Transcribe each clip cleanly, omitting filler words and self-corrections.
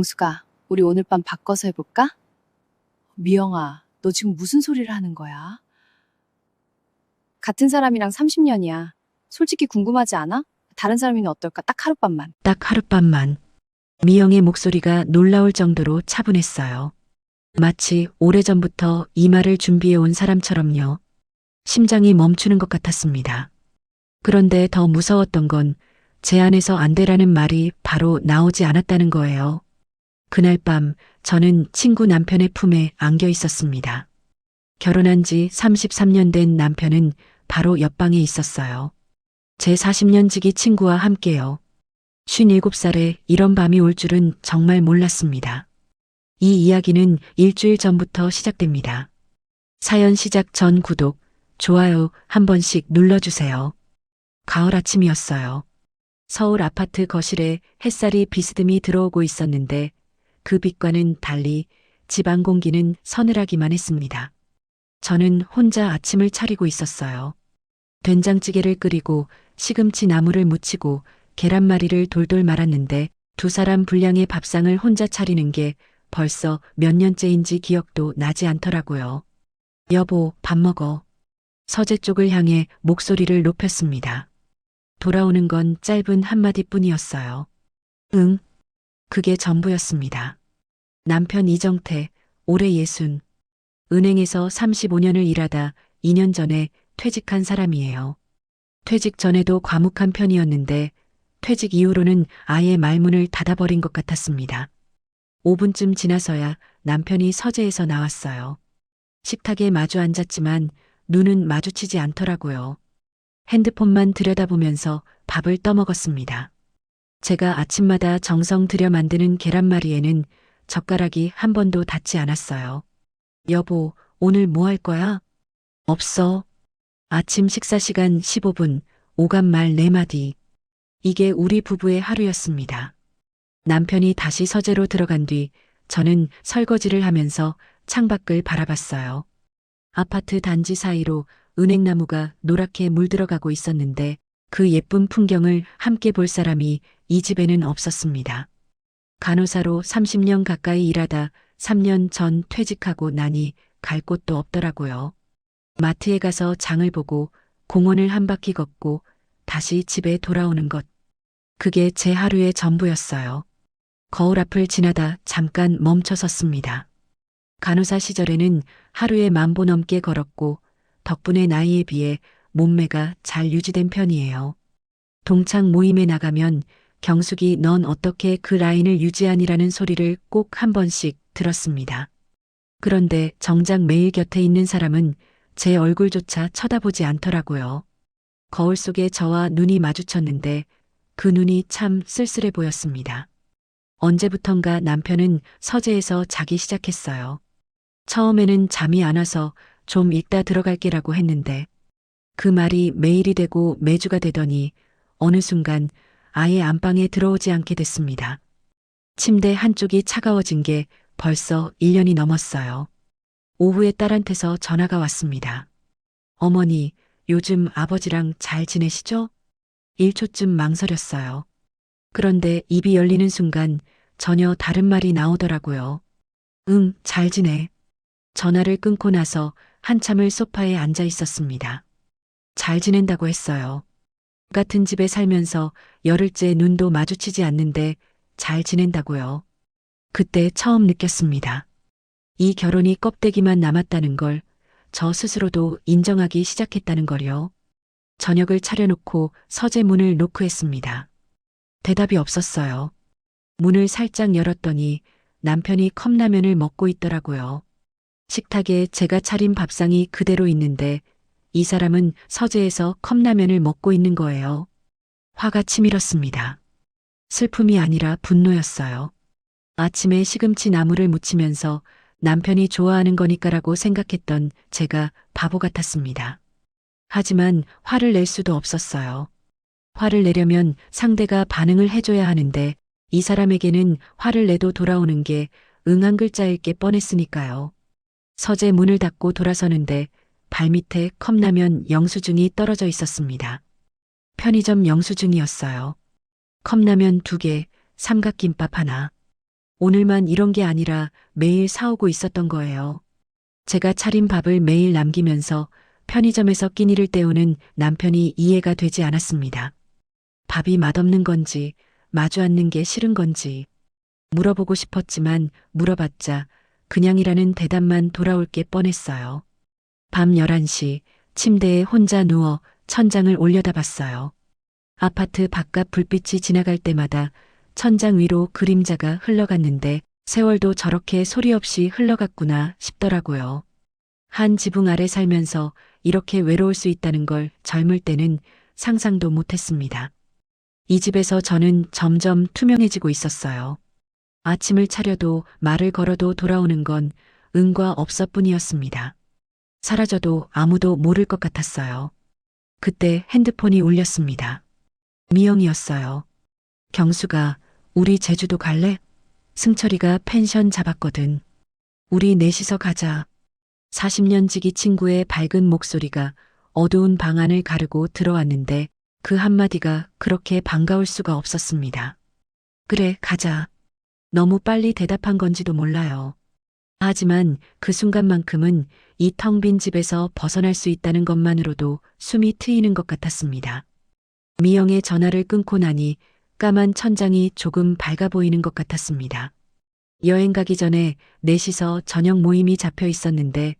경수가, 우리 오늘 밤 바꿔서 해볼까? 미영아, 너 지금 무슨 소리를 하는 거야? 같은 사람이랑 30년이야. 솔직히 궁금하지 않아? 다른 사람이면 어떨까? 딱 하룻밤만. 딱 하룻밤만. 미영의 목소리가 놀라울 정도로 차분했어요. 마치 오래전부터 이 말을 준비해온 사람처럼요. 심장이 멈추는 것 같았습니다. 그런데 더 무서웠던 건 제 안에서 안 되라는 말이 바로 나오지 않았다는 거예요. 그날 밤 저는 친구 남편의 품에 안겨 있었습니다. 결혼한 지 33년 된 남편은 바로 옆방에 있었어요. 제 40년 지기 친구와 함께요. 57살에 이런 밤이 올 줄은 정말 몰랐습니다. 이 이야기는 일주일 전부터 시작됩니다. 사연 시작 전 구독, 좋아요 한 번씩 눌러주세요. 가을 아침이었어요. 서울 아파트 거실에 햇살이 비스듬히 들어오고 있었는데 그 빛과는 달리 집안 공기는 서늘하기만 했습니다. 저는 혼자 아침을 차리고 있었어요. 된장찌개를 끓이고 시금치 나물을 무치고 계란말이를 돌돌 말았는데 두 사람 분량의 밥상을 혼자 차리는 게 벌써 몇 년째인지 기억도 나지 않더라고요. 여보, 밥 먹어. 서재 쪽을 향해 목소리를 높였습니다. 돌아오는 건 짧은 한마디뿐이었어요. 응. 그게 전부였습니다. 남편 이정태, 올해 60. 은행에서 35년을 일하다 2년 전에 퇴직한 사람이에요. 퇴직 전에도 과묵한 편이었는데 퇴직 이후로는 아예 말문을 닫아버린 것 같았습니다. 5분쯤 지나서야 남편이 서재에서 나왔어요. 식탁에 마주 앉았지만 눈은 마주치지 않더라고요. 핸드폰만 들여다보면서 밥을 떠먹었습니다. 제가 아침마다 정성 들여 만드는 계란말이에는 젓가락이 한 번도 닿지 않았어요. 여보, 오늘 뭐 할 거야? 없어. 아침 식사 시간 15분, 오간말 4마디. 이게 우리 부부의 하루였습니다. 남편이 다시 서재로 들어간 뒤 저는 설거지를 하면서 창밖을 바라봤어요. 아파트 단지 사이로 은행나무가 노랗게 물들어가고 있었는데 그 예쁜 풍경을 함께 볼 사람이 이 집에는 없었습니다. 간호사로 30년 가까이 일하다 3년 전 퇴직하고 나니 갈 곳도 없더라고요. 마트에 가서 장을 보고 공원을 한 바퀴 걷고 다시 집에 돌아오는 것. 그게 제 하루의 전부였어요. 거울 앞을 지나다 잠깐 멈춰 섰습니다. 간호사 시절에는 하루에 10,000보 넘게 걸었고 덕분에 나이에 비해 몸매가 잘 유지된 편이에요. 동창 모임에 나가면 경숙이 넌 어떻게 그 라인을 유지하니라는 소리를 꼭 한 번씩 들었습니다. 그런데 정작 매일 곁에 있는 사람은 제 얼굴조차 쳐다보지 않더라고요. 거울 속에 저와 눈이 마주쳤는데 그 눈이 참 쓸쓸해 보였습니다. 언제부턴가 남편은 서재에서 자기 시작했어요. 처음에는 잠이 안 와서 좀 이따 들어갈게라고 했는데 그 말이 매일이 되고 매주가 되더니 어느 순간 아예 안방에 들어오지 않게 됐습니다. 침대 한쪽이 차가워진 게 벌써 1년이 넘었어요. 오후에 딸한테서 전화가 왔습니다. 어머니, 요즘 아버지랑 잘 지내시죠? 1초쯤 망설였어요. 그런데 입이 열리는 순간 전혀 다른 말이 나오더라고요. 응, 잘 지내. 전화를 끊고 나서 한참을 소파에 앉아 있었습니다. 잘 지낸다고 했어요. 같은 집에 살면서 열흘째 눈도 마주치지 않는데 잘 지낸다고요. 그때 처음 느꼈습니다. 이 결혼이 껍데기만 남았다는 걸 저 스스로도 인정하기 시작했다는 걸요. 저녁을 차려놓고 서재 문을 노크했습니다. 대답이 없었어요. 문을 살짝 열었더니 남편이 컵라면을 먹고 있더라고요. 식탁에 제가 차린 밥상이 그대로 있는데 이 사람은 서재에서 컵라면을 먹고 있는 거예요. 화가 치밀었습니다. 슬픔이 아니라 분노였어요. 아침에 시금치 나물을 무치면서 남편이 좋아하는 거니까라고 생각했던 제가 바보 같았습니다. 하지만 화를 낼 수도 없었어요. 화를 내려면 상대가 반응을 해줘야 하는데 이 사람에게는 화를 내도 돌아오는 게 응 한 글자일 게 뻔했으니까요. 서재 문을 닫고 돌아서는데 발밑에 컵라면 영수증이 떨어져 있었습니다. 편의점 영수증이었어요. 컵라면 2개, 삼각김밥 하나. 오늘만 이런 게 아니라 매일 사오고 있었던 거예요. 제가 차린 밥을 매일 남기면서 편의점에서 끼니를 때우는 남편이 이해가 되지 않았습니다. 밥이 맛없는 건지, 마주 앉는 게 싫은 건지, 물어보고 싶었지만 물어봤자 그냥이라는 대답만 돌아올 게 뻔했어요. 밤 11시 침대에 혼자 누워 천장을 올려다봤어요. 아파트 바깥 불빛이 지나갈 때마다 천장 위로 그림자가 흘러갔는데 세월도 저렇게 소리 없이 흘러갔구나 싶더라고요. 한 지붕 아래 살면서 이렇게 외로울 수 있다는 걸 젊을 때는 상상도 못했습니다. 이 집에서 저는 점점 투명해지고 있었어요. 아침을 차려도 말을 걸어도 돌아오는 건 은과 업서뿐이었습니다. 사라져도 아무도 모를 것 같았어요. 그때 핸드폰이 울렸습니다. 미영이었어요. 경수가 우리 제주도 갈래? 승철이가 펜션 잡았거든. 우리 넷이서 가자. 40년 지기 친구의 밝은 목소리가 어두운 방 안을 가르고 들어왔는데 그 한마디가 그렇게 반가울 수가 없었습니다. 그래, 가자. 너무 빨리 대답한 건지도 몰라요. 하지만 그 순간만큼은 이 텅 빈 집에서 벗어날 수 있다는 것만으로도 숨이 트이는 것 같았습니다. 미영의 전화를 끊고 나니 까만 천장이 조금 밝아 보이는 것 같았습니다. 여행 가기 전에 넷이서 저녁 모임이 잡혀 있었는데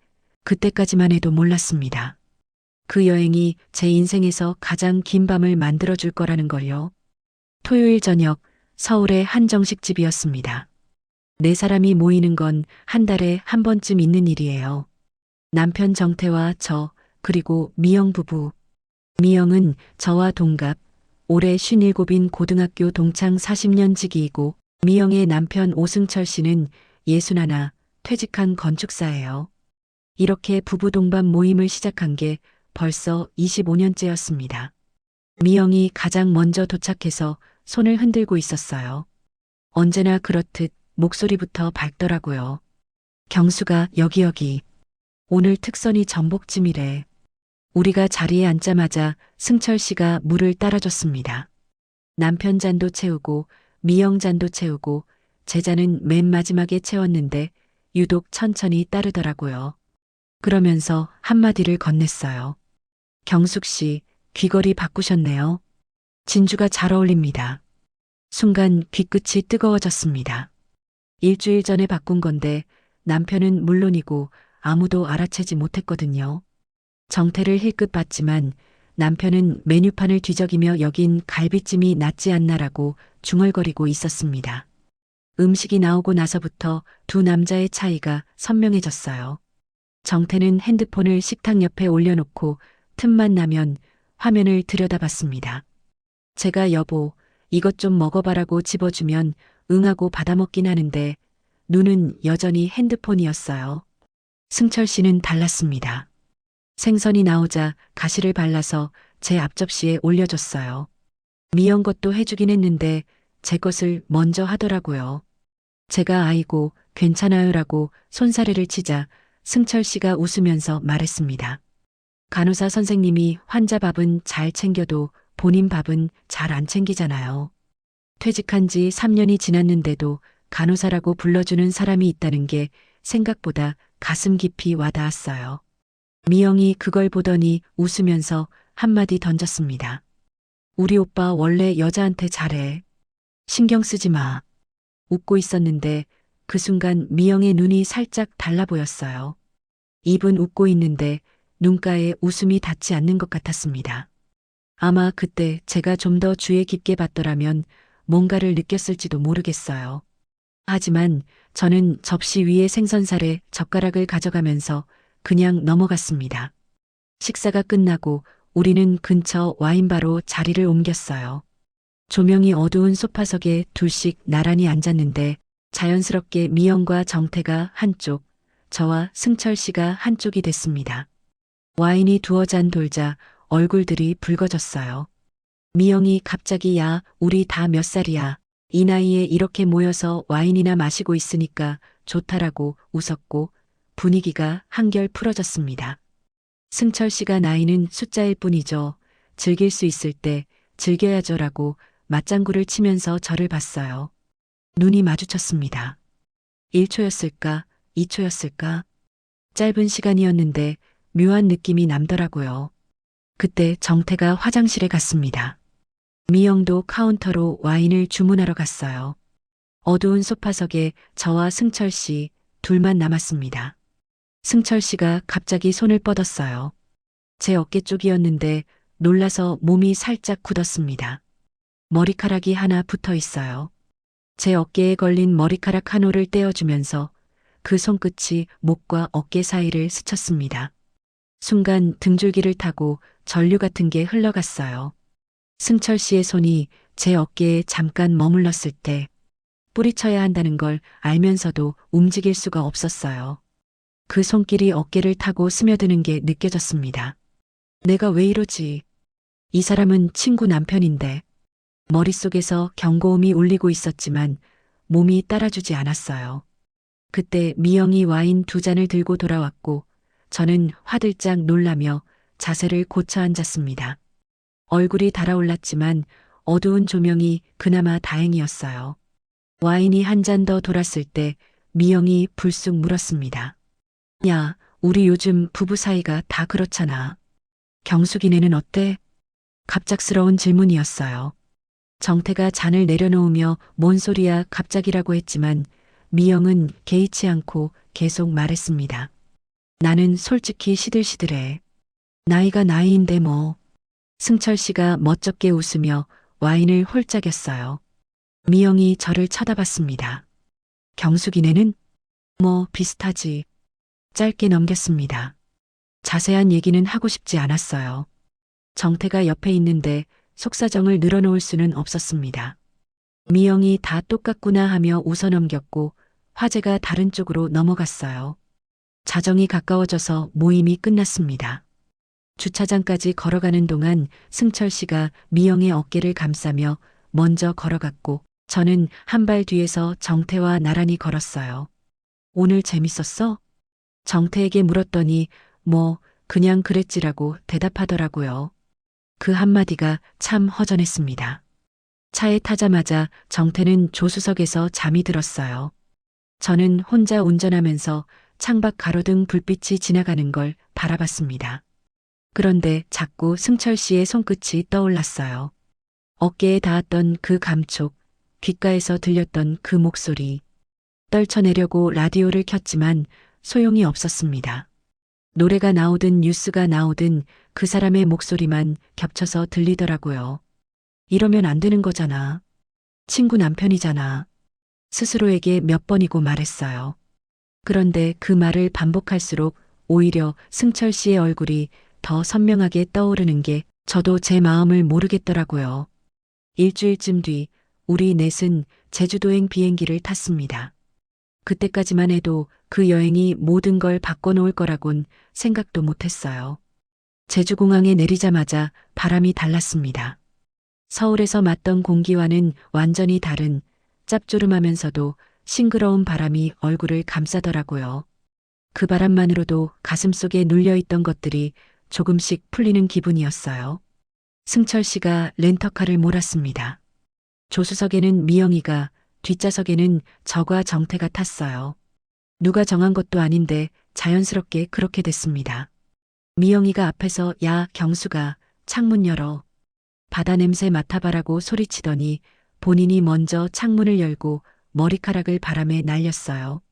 그때까지만 해도 몰랐습니다. 그 여행이 제 인생에서 가장 긴 밤을 만들어줄 거라는 걸요. 토요일 저녁 서울의 한정식집이었습니다. 네 사람이 모이는 건 한 달에 한 번쯤 있는 일이에요. 남편 정태와 저, 그리고 미영 부부. 미영은 저와 동갑, 올해 57인 고등학교 동창 40년 지기이고 미영의 남편 오승철 씨는 61, 퇴직한 건축사예요. 이렇게 부부 동반 모임을 시작한 게 벌써 25년째였습니다. 미영이 가장 먼저 도착해서 손을 흔들고 있었어요. 언제나 그렇듯 목소리부터 밝더라고요. 경수가 여기. 오늘 특선이 전복찜이래. 우리가 자리에 앉자마자 승철 씨가 물을 따라줬습니다. 남편 잔도 채우고 미영 잔도 채우고 제 잔은 맨 마지막에 채웠는데 유독 천천히 따르더라고요. 그러면서 한마디를 건넸어요. 경숙 씨, 귀걸이 바꾸셨네요. 진주가 잘 어울립니다. 순간 귀끝이 뜨거워졌습니다. 일주일 전에 바꾼 건데 남편은 물론이고 아무도 알아채지 못했거든요. 정태를 힐끗 봤지만 남편은 메뉴판을 뒤적이며 여긴 갈비찜이 낫지 않나라고 중얼거리고 있었습니다. 음식이 나오고 나서부터 두 남자의 차이가 선명해졌어요. 정태는 핸드폰을 식탁 옆에 올려놓고 틈만 나면 화면을 들여다봤습니다. 제가 여보, 이것 좀 먹어봐라고 집어주면 응하고 받아먹긴 하는데 눈은 여전히 핸드폰이었어요. 승철 씨는 달랐습니다. 생선이 나오자 가시를 발라서 제 앞접시에 올려줬어요. 미영 것도 해주긴 했는데 제 것을 먼저 하더라고요. 제가 아이고 괜찮아요라고 손사래를 치자 승철 씨가 웃으면서 말했습니다. 간호사 선생님이 환자 밥은 잘 챙겨도 본인 밥은 잘 안 챙기잖아요. 퇴직한 지 3년이 지났는데도 간호사라고 불러주는 사람이 있다는 게 생각보다 가슴 깊이 와닿았어요. 미영이 그걸 보더니 웃으면서 한마디 던졌습니다. 우리 오빠 원래 여자한테 잘해. 신경 쓰지 마. 웃고 있었는데 그 순간 미영의 눈이 살짝 달라 보였어요. 입은 웃고 있는데 눈가에 웃음이 닿지 않는 것 같았습니다. 아마 그때 제가 좀 더 주의 깊게 봤더라면 뭔가를 느꼈을지도 모르겠어요. 하지만 저는 접시 위에 생선살에 젓가락을 가져가면서 그냥 넘어갔습니다. 식사가 끝나고 우리는 근처 와인바로 자리를 옮겼어요. 조명이 어두운 소파석에 둘씩 나란히 앉았는데 자연스럽게 미영과 정태가 한쪽, 저와 승철 씨가 한쪽이 됐습니다. 와인이 두어 잔 돌자 얼굴들이 붉어졌어요. 미영이 갑자기 야, 우리 다 몇 살이야. 이 나이에 이렇게 모여서 와인이나 마시고 있으니까 좋다라고 웃었고 분위기가 한결 풀어졌습니다. 승철 씨가 나이는 숫자일 뿐이죠. 즐길 수 있을 때 즐겨야죠라고 맞장구를 치면서 저를 봤어요. 눈이 마주쳤습니다. 1초였을까, 2초였을까? 짧은 시간이었는데 묘한 느낌이 남더라고요. 그때 정태가 화장실에 갔습니다. 미영도 카운터로 와인을 주문하러 갔어요. 어두운 소파석에 저와 승철 씨 둘만 남았습니다. 승철 씨가 갑자기 손을 뻗었어요. 제 어깨 쪽이었는데 놀라서 몸이 살짝 굳었습니다. 머리카락이 하나 붙어 있어요. 제 어깨에 걸린 머리카락 한 올을 떼어주면서 그 손끝이 목과 어깨 사이를 스쳤습니다. 순간 등줄기를 타고 전류 같은 게 흘러갔어요. 승철 씨의 손이 제 어깨에 잠깐 머물렀을 때 뿌리쳐야 한다는 걸 알면서도 움직일 수가 없었어요. 그 손길이 어깨를 타고 스며드는 게 느껴졌습니다. 내가 왜 이러지? 이 사람은 친구 남편인데. 머릿속에서 경고음이 울리고 있었지만 몸이 따라주지 않았어요. 그때 미영이 와인 2잔을 들고 돌아왔고 저는 화들짝 놀라며 자세를 고쳐 앉았습니다. 얼굴이 달아올랐지만 어두운 조명이 그나마 다행이었어요. 와인이 한 잔 더 돌았을 때 미영이 불쑥 물었습니다. 야, 우리 요즘 부부 사이가 다 그렇잖아. 경숙이네는 어때? 갑작스러운 질문이었어요. 정태가 잔을 내려놓으며 뭔 소리야 갑자기라고 했지만 미영은 개의치 않고 계속 말했습니다. 나는 솔직히 시들시들해. 나이가 나이인데 뭐. 승철 씨가 멋쩍게 웃으며 와인을 홀짝였어요. 미영이 저를 쳐다봤습니다. 경숙이네는? 뭐 비슷하지. 짧게 넘겼습니다. 자세한 얘기는 하고 싶지 않았어요. 정태가 옆에 있는데 속사정을 늘어놓을 수는 없었습니다. 미영이 다 똑같구나 하며 웃어넘겼고 화제가 다른 쪽으로 넘어갔어요. 자정이 가까워져서 모임이 끝났습니다. 주차장까지 걸어가는 동안 승철 씨가 미영의 어깨를 감싸며 먼저 걸어갔고 저는 한 발 뒤에서 정태와 나란히 걸었어요. 오늘 재밌었어? 정태에게 물었더니 뭐 그냥 그랬지라고 대답하더라고요. 그 한마디가 참 허전했습니다. 차에 타자마자 정태는 조수석에서 잠이 들었어요. 저는 혼자 운전하면서 창밖 가로등 불빛이 지나가는 걸 바라봤습니다. 그런데 자꾸 승철 씨의 손끝이 떠올랐어요. 어깨에 닿았던 그 감촉, 귓가에서 들렸던 그 목소리. 떨쳐내려고 라디오를 켰지만 소용이 없었습니다. 노래가 나오든 뉴스가 나오든 그 사람의 목소리만 겹쳐서 들리더라고요. 이러면 안 되는 거잖아. 친구 남편이잖아. 스스로에게 몇 번이고 말했어요. 그런데 그 말을 반복할수록 오히려 승철 씨의 얼굴이 더 선명하게 떠오르는 게 저도 제 마음을 모르겠더라고요. 일주일쯤 뒤 우리 넷은 제주도행 비행기를 탔습니다. 그때까지만 해도 그 여행이 모든 걸 바꿔놓을 거라곤 생각도 못했어요. 제주공항에 내리자마자 바람이 달랐습니다. 서울에서 맞던 공기와는 완전히 다른 짭조름하면서도 싱그러운 바람이 얼굴을 감싸더라고요. 그 바람만으로도 가슴속에 눌려있던 것들이 조금씩 풀리는 기분이었어요. 승철 씨가 렌터카를 몰았습니다. 조수석에는 미영이가, 뒷좌석에는 저와 정태가 탔어요. 누가 정한 것도 아닌데 자연스럽게 그렇게 됐습니다. 미영이가 앞에서 야, 경수가 창문 열어. 바다 냄새 맡아봐라고 소리치더니 본인이 먼저 창문을 열고 머리카락을 바람에 날렸어요.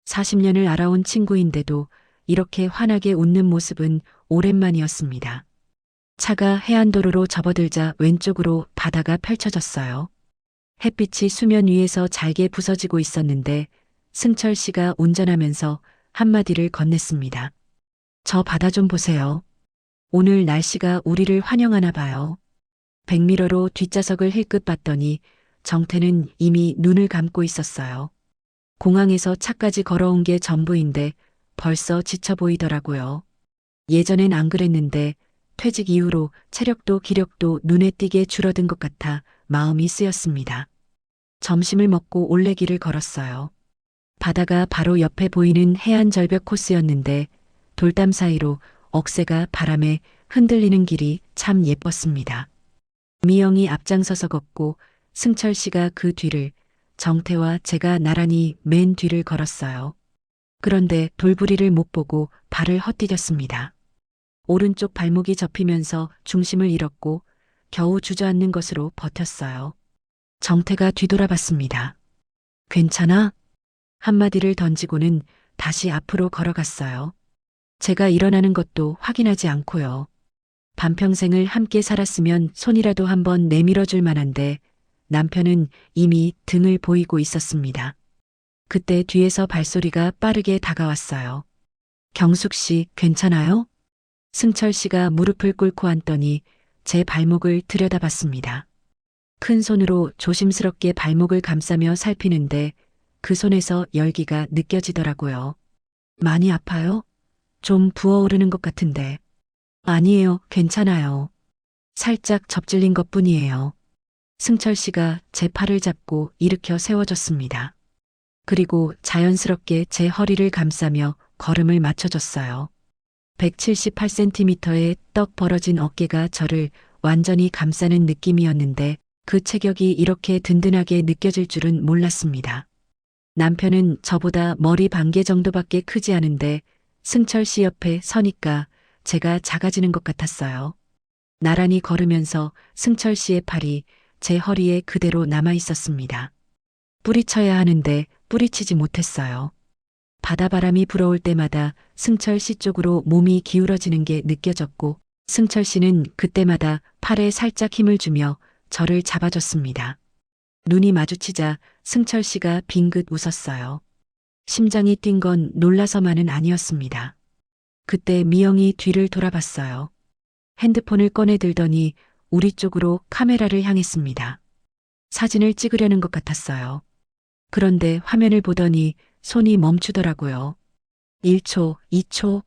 40년을 알아온 친구인데도 이렇게 환하게 웃는 모습은 오랜만이었습니다. 차가 해안도로로 접어들자 왼쪽으로 바다가 펼쳐졌어요. 햇빛이 수면 위에서 잘게 부서지고 있었는데 승철 씨가 운전하면서 한마디를 건넸습니다. 저 바다 좀 보세요. 오늘 날씨가 우리를 환영하나 봐요. 백미러로 뒷좌석을 힐끗 봤더니 정태는 이미 눈을 감고 있었어요. 공항에서 차까지 걸어온 게 전부인데 벌써 지쳐 보이더라고요. 예전엔 안 그랬는데 퇴직 이후로 체력도 기력도 눈에 띄게 줄어든 것 같아 마음이 쓰였습니다. 점심을 먹고 올레길을 걸었어요. 바다가 바로 옆에 보이는 해안 절벽 코스였는데 돌담 사이로 억새가 바람에 흔들리는 길이 참 예뻤습니다. 미영이 앞장서서 걷고 승철 씨가 그 뒤를 정태와 제가 나란히 맨 뒤를 걸었어요. 그런데 돌부리를 못 보고 발을 헛디뎠습니다. 오른쪽 발목이 접히면서 중심을 잃었고 겨우 주저앉는 것으로 버텼어요. 정태가 뒤돌아봤습니다. 괜찮아? 한마디를 던지고는 다시 앞으로 걸어갔어요. 제가 일어나는 것도 확인하지 않고요. 반평생을 함께 살았으면 손이라도 한번 내밀어 줄 만한데 남편은 이미 등을 보이고 있었습니다. 그때 뒤에서 발소리가 빠르게 다가왔어요. 경숙 씨, 괜찮아요? 승철 씨가 무릎을 꿇고 앉더니 제 발목을 들여다봤습니다. 큰 손으로 조심스럽게 발목을 감싸며 살피는데 그 손에서 열기가 느껴지더라고요. 많이 아파요? 좀 부어오르는 것 같은데. 아니에요, 괜찮아요. 살짝 접질린 것 뿐이에요. 승철 씨가 제 팔을 잡고 일으켜 세워줬습니다. 그리고 자연스럽게 제 허리를 감싸며 걸음을 맞춰줬어요. 178cm의 떡 벌어진 어깨가 저를 완전히 감싸는 느낌이었는데 그 체격이 이렇게 든든하게 느껴질 줄은 몰랐습니다. 남편은 저보다 머리 반개 정도밖에 크지 않은데 승철 씨 옆에 서니까 제가 작아지는 것 같았어요. 나란히 걸으면서 승철 씨의 팔이 제 허리에 그대로 남아 있었습니다. 뿌리쳐야 하는데 뿌리치지 못했어요. 바다바람이 불어올 때마다 승철 씨 쪽으로 몸이 기울어지는 게 느껴졌고 승철 씨는 그때마다 팔에 살짝 힘을 주며 저를 잡아줬습니다. 눈이 마주치자 승철 씨가 빙긋 웃었어요. 심장이 뛴 건 놀라서만은 아니었습니다. 그때 미영이 뒤를 돌아봤어요. 핸드폰을 꺼내 들더니 우리 쪽으로 카메라를 향했습니다. 사진을 찍으려는 것 같았어요. 그런데 화면을 보더니 손이 멈추더라고요. 1초, 2초,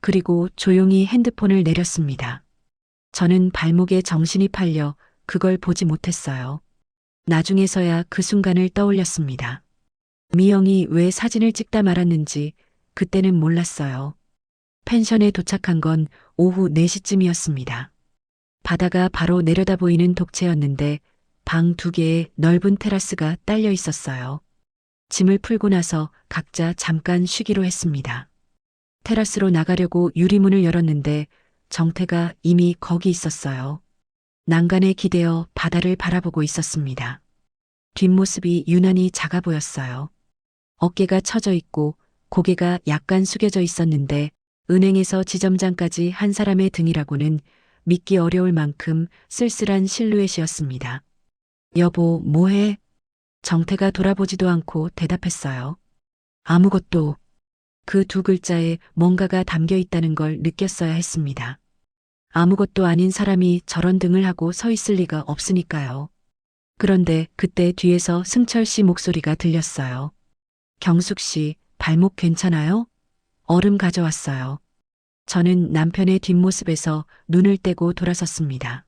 그리고 조용히 핸드폰을 내렸습니다. 저는 발목에 정신이 팔려 그걸 보지 못했어요. 나중에서야 그 순간을 떠올렸습니다. 미영이 왜 사진을 찍다 말았는지 그때는 몰랐어요. 펜션에 도착한 건 오후 4시쯤이었습니다. 바다가 바로 내려다 보이는 독채였는데 방 2개에 넓은 테라스가 딸려 있었어요. 짐을 풀고 나서 각자 잠깐 쉬기로 했습니다. 테라스로 나가려고 유리문을 열었는데 정태가 이미 거기 있었어요. 난간에 기대어 바다를 바라보고 있었습니다. 뒷모습이 유난히 작아 보였어요. 어깨가 처져 있고 고개가 약간 숙여져 있었는데 은행에서 지점장까지 한 사람의 등이라고는 믿기 어려울 만큼 쓸쓸한 실루엣이었습니다. 여보, 뭐해? 정태가 돌아보지도 않고 대답했어요. 아무것도. 그 2글자에 뭔가가 담겨 있다는 걸 느꼈어야 했습니다. 아무것도 아닌 사람이 저런 등을 하고 서 있을 리가 없으니까요. 그런데 그때 뒤에서 승철 씨 목소리가 들렸어요. 경숙 씨, 발목 괜찮아요? 얼음 가져왔어요. 저는 남편의 뒷모습에서 눈을 떼고 돌아섰습니다.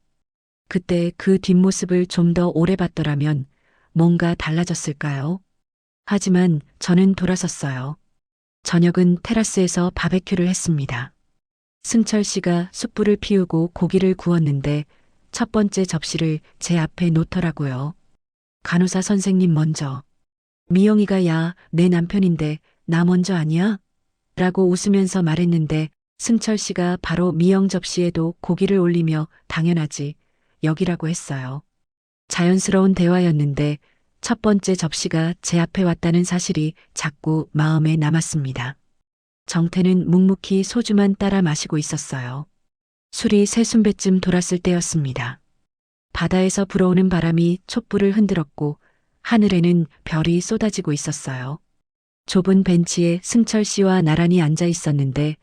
그때 그 뒷모습을 좀 더 오래 봤더라면 뭔가 달라졌을까요? 하지만 저는 돌아섰어요. 저녁은 테라스에서 바베큐를 했습니다. 승철 씨가 숯불을 피우고 고기를 구웠는데 첫 번째 접시를 제 앞에 놓더라고요. 간호사 선생님 먼저. 미영이가 야, 내 남편인데 나 먼저 아니야? 라고 웃으면서 말했는데 승철 씨가 바로 미영 접시에도 고기를 올리며 당연하지, 여기라고 했어요. 자연스러운 대화였는데 첫 번째 접시가 제 앞에 왔다는 사실이 자꾸 마음에 남았습니다. 정태는 묵묵히 소주만 따라 마시고 있었어요. 술이 세순배쯤 돌았을 때였습니다. 바다에서 불어오는 바람이 촛불을 흔들었고 하늘에는 별이 쏟아지고 있었어요. 좁은 벤치에 승철 씨와 나란히 앉아 있었는데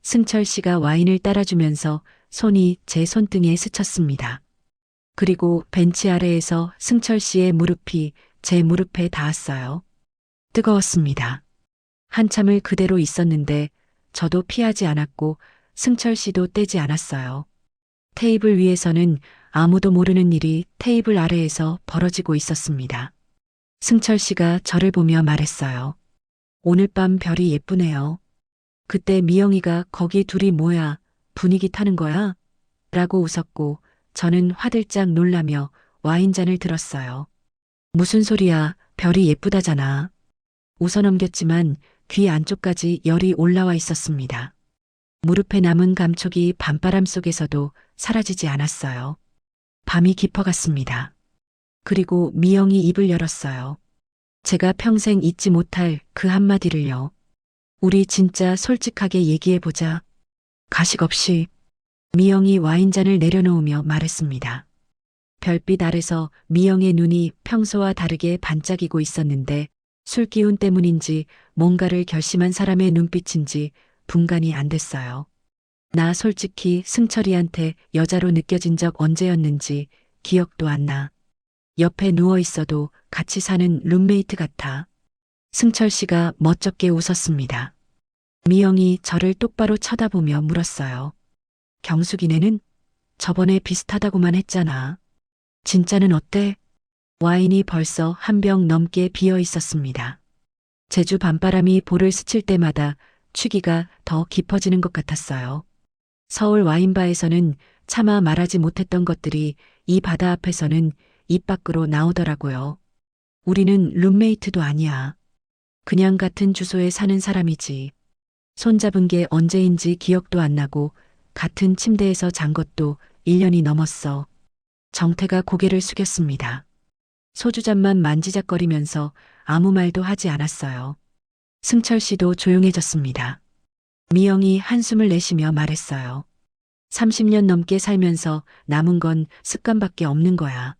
승철 씨가 와인을 따라주면서 손이 제 손등에 스쳤습니다. 그리고 벤치 아래에서 승철 씨의 무릎이 제 무릎에 닿았어요. 뜨거웠습니다. 한참을 그대로 있었는데 저도 피하지 않았고 승철 씨도 떼지 않았어요. 테이블 위에서는 아무도 모르는 일이 테이블 아래에서 벌어지고 있었습니다. 승철 씨가 저를 보며 말했어요. 오늘 밤 별이 예쁘네요. 그때 미영이가 거기 둘이 뭐야, 분위기 타는 거야? 라고 웃었고 저는 화들짝 놀라며 와인잔을 들었어요. 무슨 소리야, 별이 예쁘다잖아. 웃어 넘겼지만 귀 안쪽까지 열이 올라와 있었습니다. 무릎에 남은 감촉이 밤바람 속에서도 사라지지 않았어요. 밤이 깊어갔습니다. 그리고 미영이 입을 열었어요. 제가 평생 잊지 못할 그 한마디를요. 우리 진짜 솔직하게 얘기해보자. 가식 없이 미영이 와인잔을 내려놓으며 말했습니다. 별빛 아래서 미영의 눈이 평소와 다르게 반짝이고 있었는데 술 기운 때문인지 뭔가를 결심한 사람의 눈빛인지 분간이 안 됐어요. 나 솔직히 승철이한테 여자로 느껴진 적 언제였는지 기억도 안 나. 옆에 누워 있어도 같이 사는 룸메이트 같아. 승철 씨가 멋쩍게 웃었습니다. 미영이 저를 똑바로 쳐다보며 물었어요. 경숙이네는 저번에 비슷하다고만 했잖아. 진짜는 어때? 와인이 벌써 한 병 넘게 비어 있었습니다. 제주 밤바람이 볼을 스칠 때마다 취기가 더 깊어지는 것 같았어요. 서울 와인바에서는 차마 말하지 못했던 것들이 이 바다 앞에서는 입 밖으로 나오더라고요. 우리는 룸메이트도 아니야. 그냥 같은 주소에 사는 사람이지. 손잡은 게 언제인지 기억도 안 나고 같은 침대에서 잔 것도 1년이 넘었어. 정태가 고개를 숙였습니다. 소주잔만 만지작거리면서 아무 말도 하지 않았어요. 승철 씨도 조용해졌습니다. 미영이 한숨을 내쉬며 말했어요. 30년 넘게 살면서 남은 건 습관밖에 없는 거야.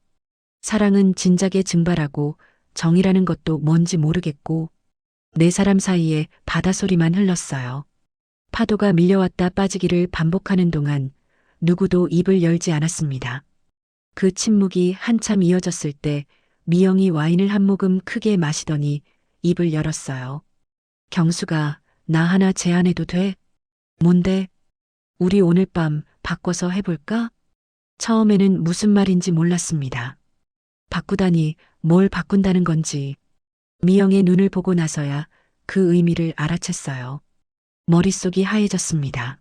사랑은 진작에 증발하고 정이라는 것도 뭔지 모르겠고 네 사람 사이에 바다소리만 흘렀어요. 파도가 밀려왔다 빠지기를 반복하는 동안 누구도 입을 열지 않았습니다. 그 침묵이 한참 이어졌을 때 미영이 와인을 한 모금 크게 마시더니 입을 열었어요. 경수가 나 하나 제안해도 돼? 뭔데? 우리 오늘 밤 바꿔서 해볼까? 처음에는 무슨 말인지 몰랐습니다. 바꾸다니 뭘 바꾼다는 건지. 미영의 눈을 보고 나서야 그 의미를 알아챘어요. 머릿속이 하얘졌습니다.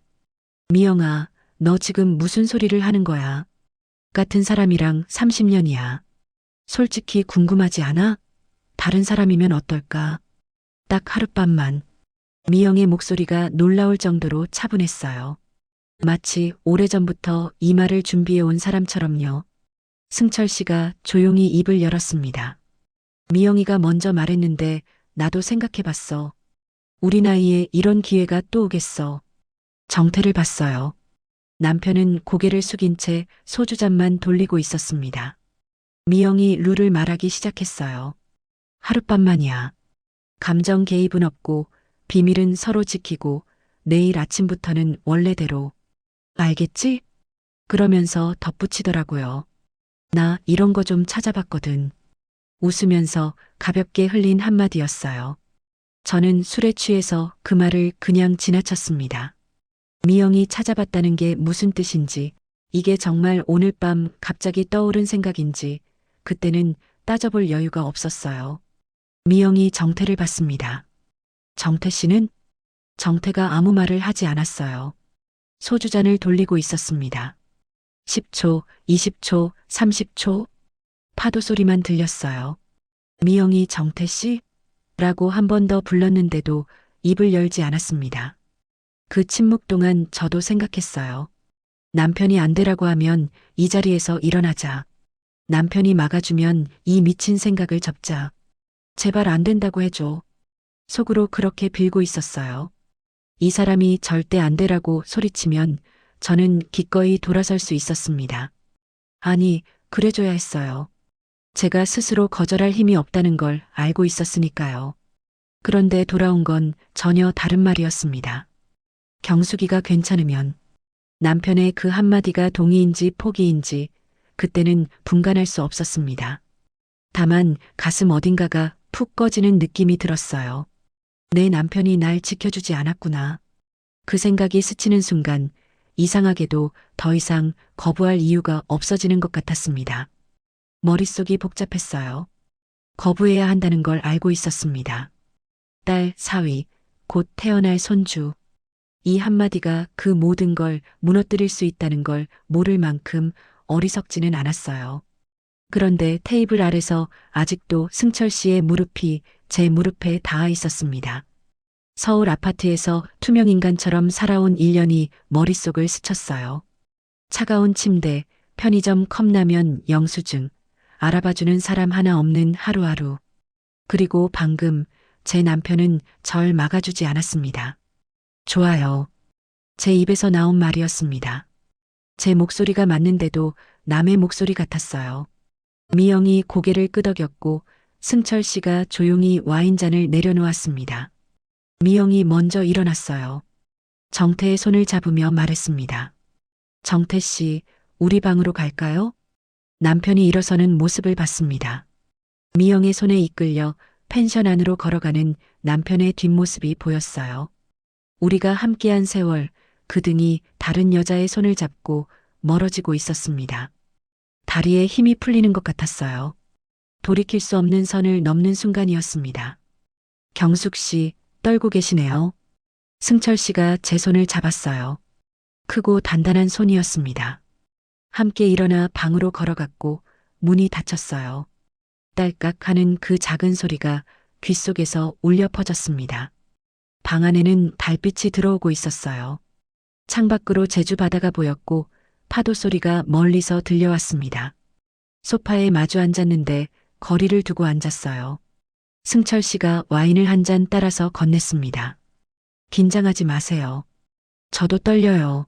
미영아, 너 지금 무슨 소리를 하는 거야? 같은 사람이랑 30년이야. 솔직히 궁금하지 않아? 다른 사람이면 어떨까? 딱 하룻밤만. 미영의 목소리가 놀라울 정도로 차분했어요. 마치 오래전부터 이 말을 준비해온 사람처럼요. 승철 씨가 조용히 입을 열었습니다. 미영이가 먼저 말했는데 나도 생각해봤어. 우리 나이에 이런 기회가 또 오겠어. 정태를 봤어요. 남편은 고개를 숙인 채 소주잔만 돌리고 있었습니다. 미영이 룰을 말하기 시작했어요. 하룻밤만이야. 감정 개입은 없고 비밀은 서로 지키고 내일 아침부터는 원래대로. 알겠지? 그러면서 덧붙이더라고요. 나 이런 거 좀 찾아봤거든. 웃으면서 가볍게 흘린 한마디였어요. 저는 술에 취해서 그 말을 그냥 지나쳤습니다. 미영이 찾아봤다는 게 무슨 뜻인지, 이게 정말 오늘 밤 갑자기 떠오른 생각인지, 그때는 따져볼 여유가 없었어요. 미영이 정태를 봤습니다. 정태 씨는? 정태가 아무 말을 하지 않았어요. 소주잔을 돌리고 있었습니다. 10초, 20초, 30초. 파도 소리만 들렸어요. 미영이 정태 씨? 라고 한 번 더 불렀는데도 입을 열지 않았습니다. 그 침묵 동안 저도 생각했어요. 남편이 안 되라고 하면 이 자리에서 일어나자. 남편이 막아주면 이 미친 생각을 접자. 제발 안 된다고 해줘. 속으로 그렇게 빌고 있었어요. 이 사람이 절대 안 되라고 소리치면 저는 기꺼이 돌아설 수 있었습니다. 아니, 그래줘야 했어요. 제가 스스로 거절할 힘이 없다는 걸 알고 있었으니까요. 그런데 돌아온 건 전혀 다른 말이었습니다. 경숙이가 괜찮으면. 남편의 그 한마디가 동의인지 포기인지 그때는 분간할 수 없었습니다. 다만 가슴 어딘가가 푹 꺼지는 느낌이 들었어요. 내 남편이 날 지켜주지 않았구나. 그 생각이 스치는 순간 이상하게도 더 이상 거부할 이유가 없어지는 것 같았습니다. 머릿속이 복잡했어요. 거부해야 한다는 걸 알고 있었습니다. 딸, 사위, 곧 태어날 손주. 이 한마디가 그 모든 걸 무너뜨릴 수 있다는 걸 모를 만큼 어리석지는 않았어요. 그런데 테이블 아래서 아직도 승철 씨의 무릎이 제 무릎에 닿아 있었습니다. 서울 아파트에서 투명 인간처럼 살아온 1년이 머릿속을 스쳤어요. 차가운 침대, 편의점 컵라면 영수증, 알아봐주는 사람 하나 없는 하루하루. 그리고 방금 제 남편은 절 막아주지 않았습니다. 좋아요. 제 입에서 나온 말이었습니다. 제 목소리가 맞는데도 남의 목소리 같았어요. 미영이 고개를 끄덕였고 승철 씨가 조용히 와인잔을 내려놓았습니다. 미영이 먼저 일어났어요. 정태의 손을 잡으며 말했습니다. 정태 씨, 우리 방으로 갈까요? 남편이 일어서는 모습을 봤습니다. 미영의 손에 이끌려 펜션 안으로 걸어가는 남편의 뒷모습이 보였어요. 우리가 함께한 세월, 그 등이 다른 여자의 손을 잡고 멀어지고 있었습니다. 다리에 힘이 풀리는 것 같았어요. 돌이킬 수 없는 선을 넘는 순간이었습니다. 경숙 씨, 떨고 계시네요. 승철 씨가 제 손을 잡았어요. 크고 단단한 손이었습니다. 함께 일어나 방으로 걸어갔고 문이 닫혔어요. 딸깍 하는 그 작은 소리가 귓속에서 울려 퍼졌습니다. 방 안에는 달빛이 들어오고 있었어요. 창밖으로 제주 바다가 보였고 파도 소리가 멀리서 들려왔습니다. 소파에 마주 앉았는데 거리를 두고 앉았어요. 승철 씨가 와인을 한 잔 따라서 건넸습니다. 긴장하지 마세요. 저도 떨려요.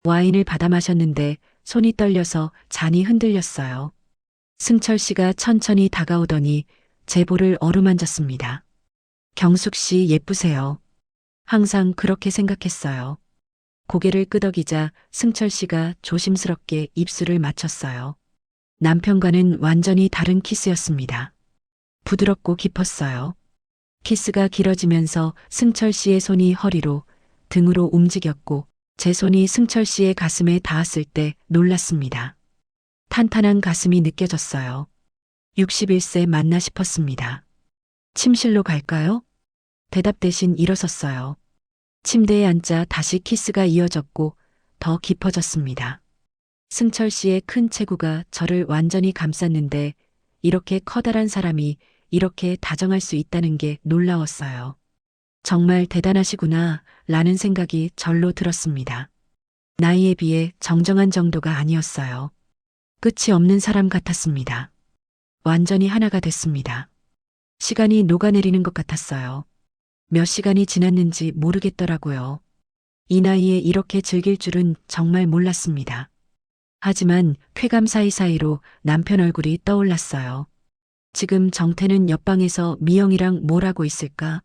와인을 받아 마셨는데 손이 떨려서 잔이 흔들렸어요. 승철 씨가 천천히 다가오더니 제 볼을 어루만졌습니다. 경숙 씨 예쁘세요. 항상 그렇게 생각했어요. 고개를 끄덕이자 승철 씨가 조심스럽게 입술을 맞췄어요. 남편과는 완전히 다른 키스였습니다. 부드럽고 깊었어요. 키스가 길어지면서 승철 씨의 손이 허리로, 등으로 움직였고 제 손이 승철 씨의 가슴에 닿았을 때 놀랐습니다. 탄탄한 가슴이 느껴졌어요. 61세 맞나 싶었습니다. 침실로 갈까요? 대답 대신 일어섰어요. 침대에 앉자 다시 키스가 이어졌고 더 깊어졌습니다. 승철 씨의 큰 체구가 저를 완전히 감쌌는데 이렇게 커다란 사람이 이렇게 다정할 수 있다는 게 놀라웠어요. 정말 대단하시구나 라는 생각이 절로 들었습니다. 나이에 비해 정정한 정도가 아니었어요. 끝이 없는 사람 같았습니다. 완전히 하나가 됐습니다. 시간이 녹아내리는 것 같았어요. 몇 시간이 지났는지 모르겠더라고요. 이 나이에 이렇게 즐길 줄은 정말 몰랐습니다. 하지만 쾌감 사이사이로 남편 얼굴이 떠올랐어요. 지금 정태는 옆방에서 미영이랑 뭘 하고 있을까?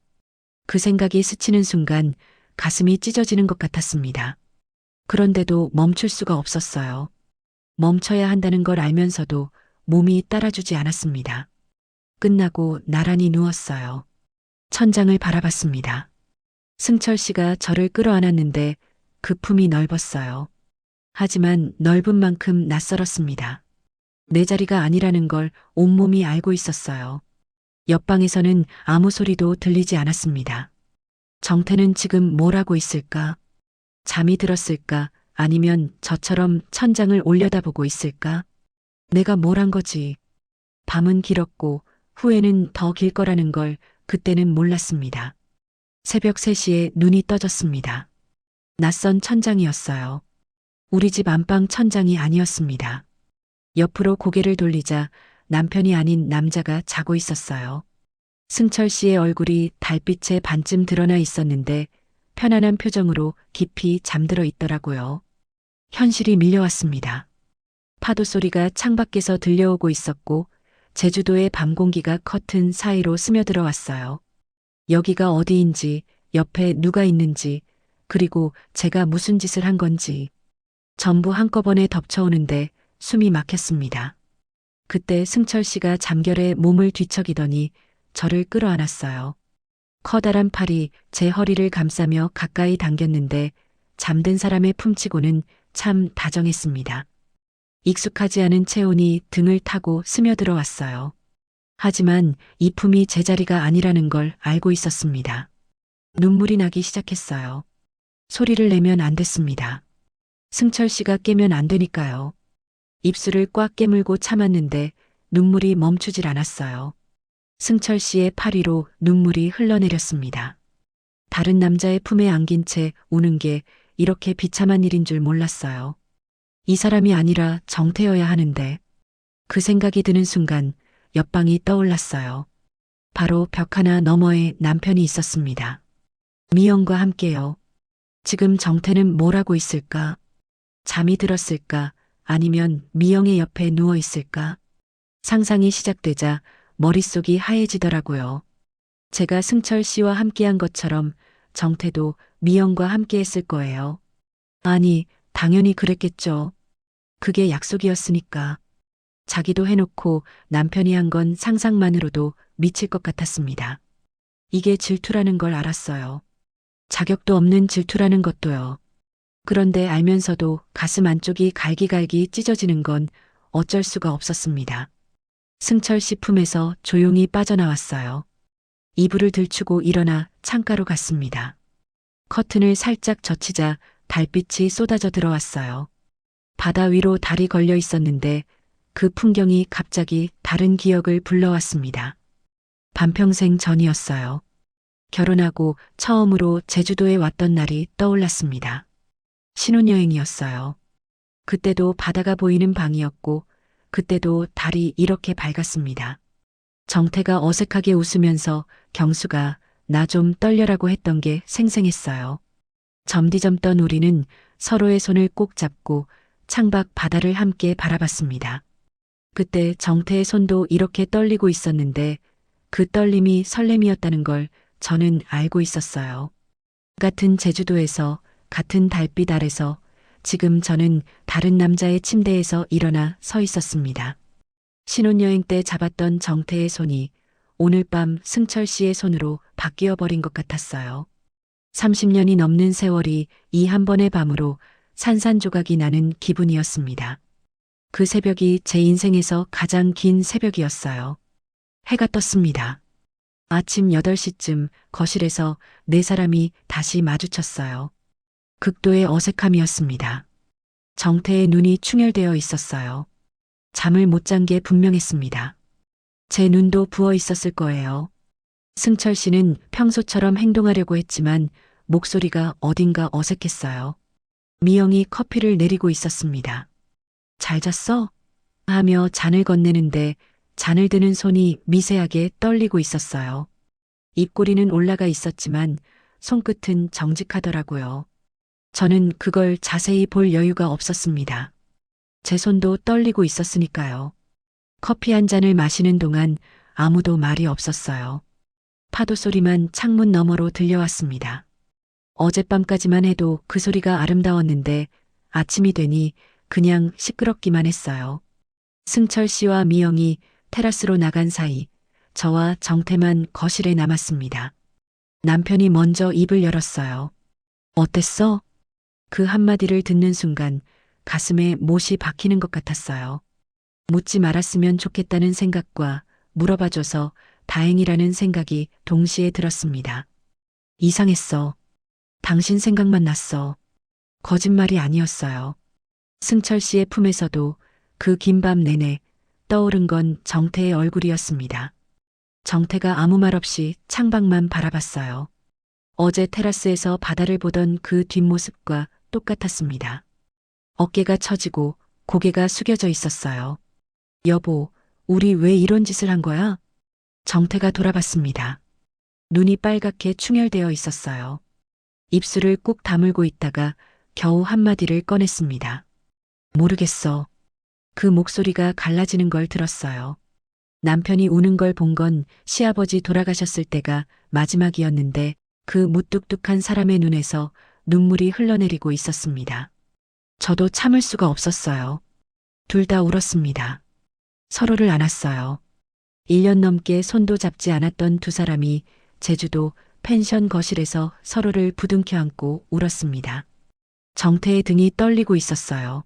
그 생각이 스치는 순간 가슴이 찢어지는 것 같았습니다. 그런데도 멈출 수가 없었어요. 멈춰야 한다는 걸 알면서도 몸이 따라주지 않았습니다. 끝나고 나란히 누웠어요. 천장을 바라봤습니다. 승철 씨가 저를 끌어안았는데 그 품이 넓었어요. 하지만 넓은 만큼 낯설었습니다. 내 자리가 아니라는 걸 온몸이 알고 있었어요. 옆방에서는 아무 소리도 들리지 않았습니다. 정태는 지금 뭘 하고 있을까? 잠이 들었을까? 아니면 저처럼 천장을 올려다보고 있을까? 내가 뭘 한 거지? 밤은 길었고 후회는 더 길 거라는 걸 그때는 몰랐습니다. 새벽 3시에 눈이 떠졌습니다. 낯선 천장이었어요. 우리 집 안방 천장이 아니었습니다. 옆으로 고개를 돌리자 남편이 아닌 남자가 자고 있었어요. 승철 씨의 얼굴이 달빛에 반쯤 드러나 있었는데 편안한 표정으로 깊이 잠들어 있더라고요. 현실이 밀려왔습니다. 파도 소리가 창밖에서 들려오고 있었고 제주도의 밤 공기가 커튼 사이로 스며들어 왔어요. 여기가 어디인지, 옆에 누가 있는지, 그리고 제가 무슨 짓을 한 건지 전부 한꺼번에 덮쳐오는데 숨이 막혔습니다. 그때 승철 씨가 잠결에 몸을 뒤척이더니 저를 끌어안았어요. 커다란 팔이 제 허리를 감싸며 가까이 당겼는데 잠든 사람의 품치고는 참 다정했습니다. 익숙하지 않은 체온이 등을 타고 스며들어 왔어요. 하지만 이 품이 제 자리가 아니라는 걸 알고 있었습니다. 눈물이 나기 시작했어요. 소리를 내면 안 됐습니다. 승철 씨가 깨면 안 되니까요. 입술을 꽉 깨물고 참았는데 눈물이 멈추질 않았어요. 승철 씨의 팔 위로 눈물이 흘러내렸습니다. 다른 남자의 품에 안긴 채 우는 게 이렇게 비참한 일인 줄 몰랐어요. 이 사람이 아니라 정태여야 하는데 그 생각이 드는 순간 옆방이 떠올랐어요. 바로 벽 하나 너머에 남편이 있었습니다. 미영과 함께요. 지금 정태는 뭘 하고 있을까? 잠이 들었을까? 아니면 미영의 옆에 누워 있을까? 상상이 시작되자 머릿속이 하얘지더라고요. 제가 승철 씨와 함께한 것처럼 정태도 미영과 함께했을 거예요. 아니, 당연히 그랬겠죠. 그게 약속이었으니까. 자기도 해놓고 남편이 한 건 상상만으로도 미칠 것 같았습니다. 이게 질투라는 걸 알았어요. 자격도 없는 질투라는 것도요. 그런데 알면서도 가슴 안쪽이 갈기갈기 찢어지는 건 어쩔 수가 없었습니다. 승철 씨 품에서 조용히 빠져나왔어요. 이불을 들추고 일어나 창가로 갔습니다. 커튼을 살짝 젖히자 달빛이 쏟아져 들어왔어요. 바다 위로 달이 걸려 있었는데 그 풍경이 갑자기 다른 기억을 불러왔습니다. 반평생 전이었어요. 결혼하고 처음으로 제주도에 왔던 날이 떠올랐습니다. 신혼여행이었어요. 그때도 바다가 보이는 방이었고 그때도 달이 이렇게 밝았습니다. 정태가 어색하게 웃으면서 경수가 나 좀 떨려라고 했던 게 생생했어요. 점디점던 우리는 서로의 손을 꼭 잡고 창밖 바다를 함께 바라봤습니다. 그때 정태의 손도 이렇게 떨리고 있었는데 그 떨림이 설렘이었다는 걸 저는 알고 있었어요. 같은 제주도에서 같은 달빛 아래서 지금 저는 다른 남자의 침대에서 일어나 서 있었습니다. 신혼여행 때 잡았던 정태의 손이 오늘 밤 승철 씨의 손으로 바뀌어 버린 것 같았어요. 30년이 넘는 세월이 이 한 번의 밤으로 산산조각이 나는 기분이었습니다. 그 새벽이 제 인생에서 가장 긴 새벽이었어요. 해가 떴습니다. 아침 8시쯤 거실에서 네 사람이 다시 마주쳤어요. 극도의 어색함이었습니다. 정태의 눈이 충혈되어 있었어요. 잠을 못 잔 게 분명했습니다. 제 눈도 부어 있었을 거예요. 승철 씨는 평소처럼 행동하려고 했지만 목소리가 어딘가 어색했어요. 미영이 커피를 내리고 있었습니다. 잘 잤어? 하며 잔을 건네는데 잔을 드는 손이 미세하게 떨리고 있었어요. 입꼬리는 올라가 있었지만 손끝은 정직하더라고요. 저는 그걸 자세히 볼 여유가 없었습니다. 제 손도 떨리고 있었으니까요. 커피 한 잔을 마시는 동안 아무도 말이 없었어요. 파도 소리만 창문 너머로 들려왔습니다. 어젯밤까지만 해도 그 소리가 아름다웠는데 아침이 되니 그냥 시끄럽기만 했어요. 승철 씨와 미영이 테라스로 나간 사이 저와 정태만 거실에 남았습니다. 남편이 먼저 입을 열었어요. 어땠어? 그 한마디를 듣는 순간 가슴에 못이 박히는 것 같았어요. 묻지 말았으면 좋겠다는 생각과 물어봐줘서 다행이라는 생각이 동시에 들었습니다. 이상했어. 당신 생각만 났어. 거짓말이 아니었어요. 승철 씨의 품에서도 그 긴 밤 내내 떠오른 건 정태의 얼굴이었습니다. 정태가 아무 말 없이 창밖만 바라봤어요. 어제 테라스에서 바다를 보던 그 뒷모습과 똑같았습니다. 어깨가 처지고 고개가 숙여져 있었어요. 여보, 우리 왜 이런 짓을 한 거야? 정태가 돌아봤습니다. 눈이 빨갛게 충혈되어 있었어요. 입술을 꾹 다물고 있다가 겨우 한마디를 꺼냈습니다. 모르겠어. 그 목소리가 갈라지는 걸 들었어요. 남편이 우는 걸 본 건 시아버지 돌아가셨을 때가 마지막이었는데 그 무뚝뚝한 사람의 눈에서 눈물이 흘러내리고 있었습니다. 저도 참을 수가 없었어요. 둘 다 울었습니다. 서로를 안았어요. 1년 넘게 손도 잡지 않았던 두 사람이 제주도 펜션 거실에서 서로를 부둥켜 안고 울었습니다. 정태의 등이 떨리고 있었어요.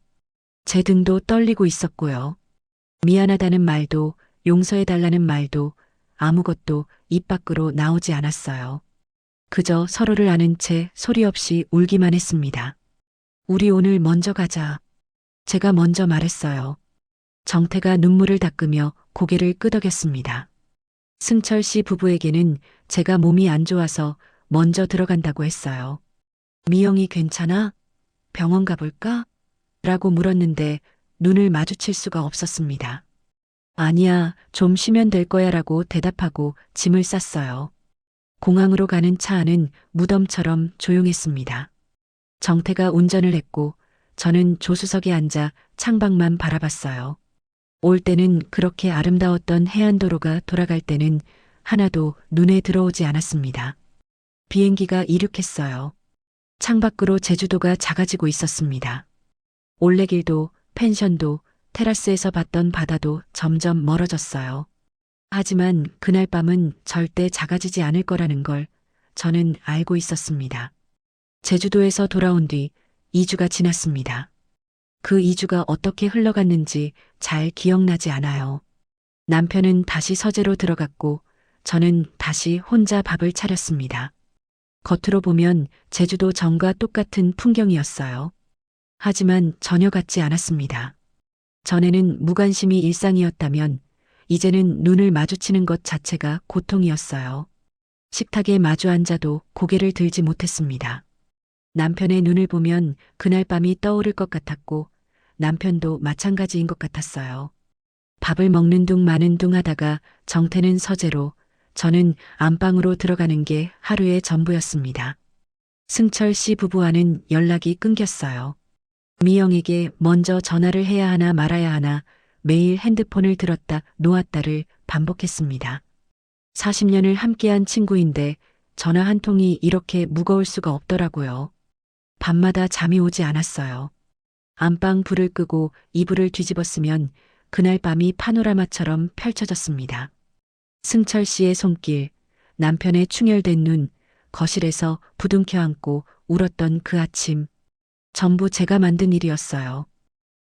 제 등도 떨리고 있었고요. 미안하다는 말도 용서해달라는 말도 아무것도 입 밖으로 나오지 않았어요. 그저 서로를 아는 채 소리 없이 울기만 했습니다. 우리 오늘 먼저 가자. 제가 먼저 말했어요. 정태가 눈물을 닦으며 고개를 끄덕였습니다. 승철 씨 부부에게는 제가 몸이 안 좋아서 먼저 들어간다고 했어요. 미영이 괜찮아? 병원 가볼까? 라고 물었는데 눈을 마주칠 수가 없었습니다. 아니야, 좀 쉬면 될 거야 라고 대답하고 짐을 쌌어요. 공항으로 가는 차 안은 무덤처럼 조용했습니다. 정태가 운전을 했고 저는 조수석에 앉아 창밖만 바라봤어요. 올 때는 그렇게 아름다웠던 해안도로가 돌아갈 때는 하나도 눈에 들어오지 않았습니다. 비행기가 이륙했어요. 창밖으로 제주도가 작아지고 있었습니다. 올레길도 펜션도 테라스에서 봤던 바다도 점점 멀어졌어요. 하지만 그날 밤은 절대 작아지지 않을 거라는 걸 저는 알고 있었습니다. 제주도에서 돌아온 뒤 2주가 지났습니다. 그 2주가 어떻게 흘러갔는지 잘 기억나지 않아요. 남편은 다시 서재로 들어갔고 저는 다시 혼자 밥을 차렸습니다. 겉으로 보면 제주도 전과 똑같은 풍경이었어요. 하지만 전혀 같지 않았습니다. 전에는 무관심이 일상이었다면 이제는 눈을 마주치는 것 자체가 고통이었어요. 식탁에 마주 앉아도 고개를 들지 못했습니다. 남편의 눈을 보면 그날 밤이 떠오를 것 같았고 남편도 마찬가지인 것 같았어요. 밥을 먹는 둥 마는 둥 하다가 정태는 서재로 저는 안방으로 들어가는 게 하루의 전부였습니다. 승철 씨 부부와는 연락이 끊겼어요. 미영에게 먼저 전화를 해야 하나 말아야 하나 매일 핸드폰을 들었다 놓았다를 반복했습니다. 40년을 함께한 친구인데 전화 한 통이 이렇게 무거울 수가 없더라고요. 밤마다 잠이 오지 않았어요. 안방 불을 끄고 이불을 뒤집었으면 그날 밤이 파노라마처럼 펼쳐졌습니다. 승철 씨의 손길, 남편의 충혈된 눈, 거실에서 부둥켜 안고 울었던 그 아침. 전부 제가 만든 일이었어요.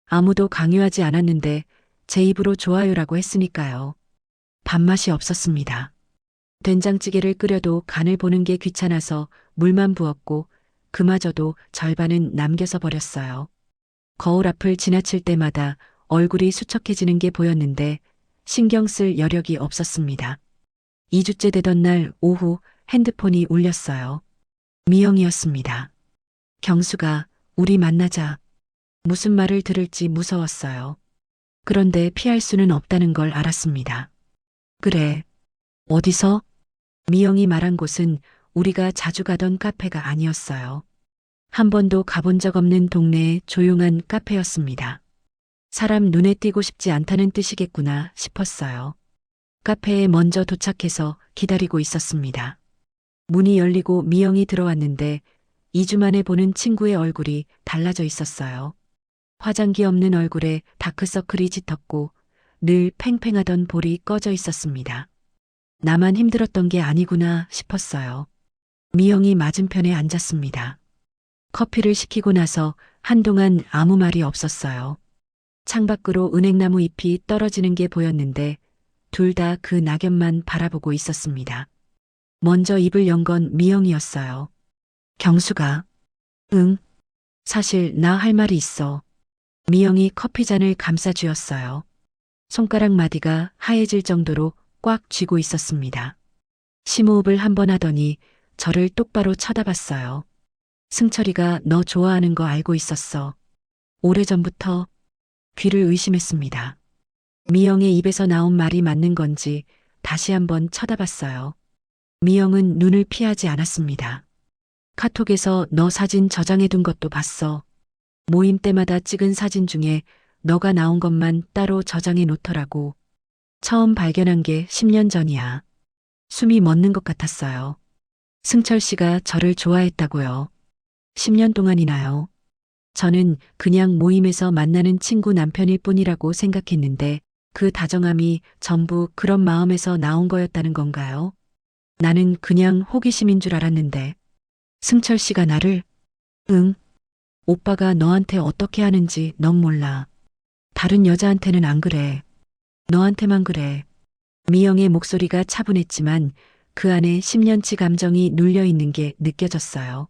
아무도 강요하지 않았는데 제 입으로 좋아요라고 했으니까요. 밥맛이 없었습니다. 된장찌개를 끓여도 간을 보는 게 귀찮아서 물만 부었고 그마저도 절반은 남겨서 버렸어요. 거울 앞을 지나칠 때마다 얼굴이 수척해지는 게 보였는데 신경 쓸 여력이 없었습니다. 2주째 되던 날 오후 핸드폰이 울렸어요. 미영이었습니다. 경수가 우리 만나자. 무슨 말을 들을지 무서웠어요. 그런데 피할 수는 없다는 걸 알았습니다. 그래. 어디서? 미영이 말한 곳은 우리가 자주 가던 카페가 아니었어요. 한 번도 가본 적 없는 동네의 조용한 카페였습니다. 사람 눈에 띄고 싶지 않다는 뜻이겠구나 싶었어요. 카페에 먼저 도착해서 기다리고 있었습니다. 문이 열리고 미영이 들어왔는데 2주 만에 보는 친구의 얼굴이 달라져 있었어요. 화장기 없는 얼굴에 다크서클이 짙었고 늘 팽팽하던 볼이 꺼져 있었습니다. 나만 힘들었던 게 아니구나 싶었어요. 미영이 맞은편에 앉았습니다. 커피를 시키고 나서 한동안 아무 말이 없었어요. 창밖으로 은행나무 잎이 떨어지는 게 보였는데 둘 다 그 낙엽만 바라보고 있었습니다. 먼저 입을 연 건 미영이었어요. 경수가. 응. 사실 나 할 말이 있어. 미영이 커피잔을 감싸쥐었어요. 손가락 마디가 하얘질 정도로 꽉 쥐고 있었습니다. 심호흡을 한 번 하더니 저를 똑바로 쳐다봤어요. 승철이가 너 좋아하는 거 알고 있었어. 오래전부터. 귀를 의심했습니다. 미영의 입에서 나온 말이 맞는 건지 다시 한번 쳐다봤어요. 미영은 눈을 피하지 않았습니다. 카톡에서 너 사진 저장해둔 것도 봤어. 모임 때마다 찍은 사진 중에 너가 나온 것만 따로 저장해 놓더라고. 처음 발견한 게 10년 전이야. 숨이 멎는 것 같았어요. 승철 씨가 저를 좋아했다고요. 10년 동안이나요. 저는 그냥 모임에서 만나는 친구 남편일 뿐이라고 생각했는데 그 다정함이 전부 그런 마음에서 나온 거였다는 건가요? 나는 그냥 호기심인 줄 알았는데 승철 씨가 나를 응. 오빠가 너한테 어떻게 하는지 넌 몰라. 다른 여자한테는 안 그래. 너한테만 그래. 미영의 목소리가 차분했지만 그 안에 10년치 감정이 눌려 있는 게 느껴졌어요.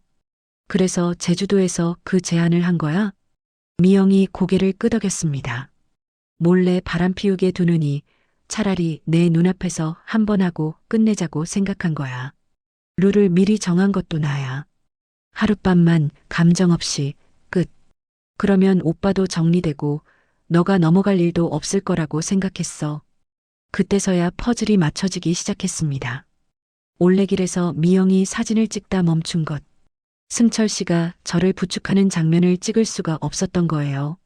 그래서 제주도에서 그 제안을 한 거야? 미영이 고개를 끄덕였습니다. 몰래 바람 피우게 두느니 차라리 내 눈앞에서 한 번 하고 끝내자고 생각한 거야. 룰을 미리 정한 것도 나야. 하룻밤만 감정 없이 끝. 그러면 오빠도 정리되고 너가 넘어갈 일도 없을 거라고 생각했어. 그때서야 퍼즐이 맞춰지기 시작했습니다. 올레길에서 미영이 사진을 찍다 멈춘 것. 승철 씨가 저를 부축하는 장면을 찍을 수가 없었던 거예요.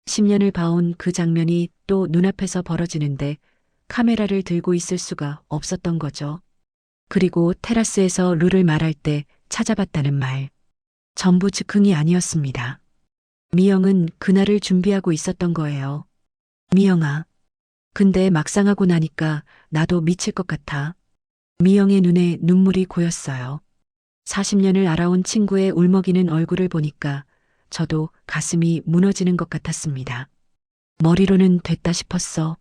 10년을 봐온 그 장면이 또 눈앞에서 벌어지는데 카메라를 들고 있을 수가 없었던 거죠. 그리고 테라스에서 룰을 말할 때 찾아봤다는 말. 전부 즉흥이 아니었습니다. 미영은 그날을 준비하고 있었던 거예요. 미영아. 근데 막상 하고 나니까 나도 미칠 것 같아. 미영의 눈에 눈물이 고였어요. 40년을 알아온 친구의 울먹이는 얼굴을 보니까 저도 가슴이 무너지는 것 같았습니다. 머리로는 됐다 싶었어.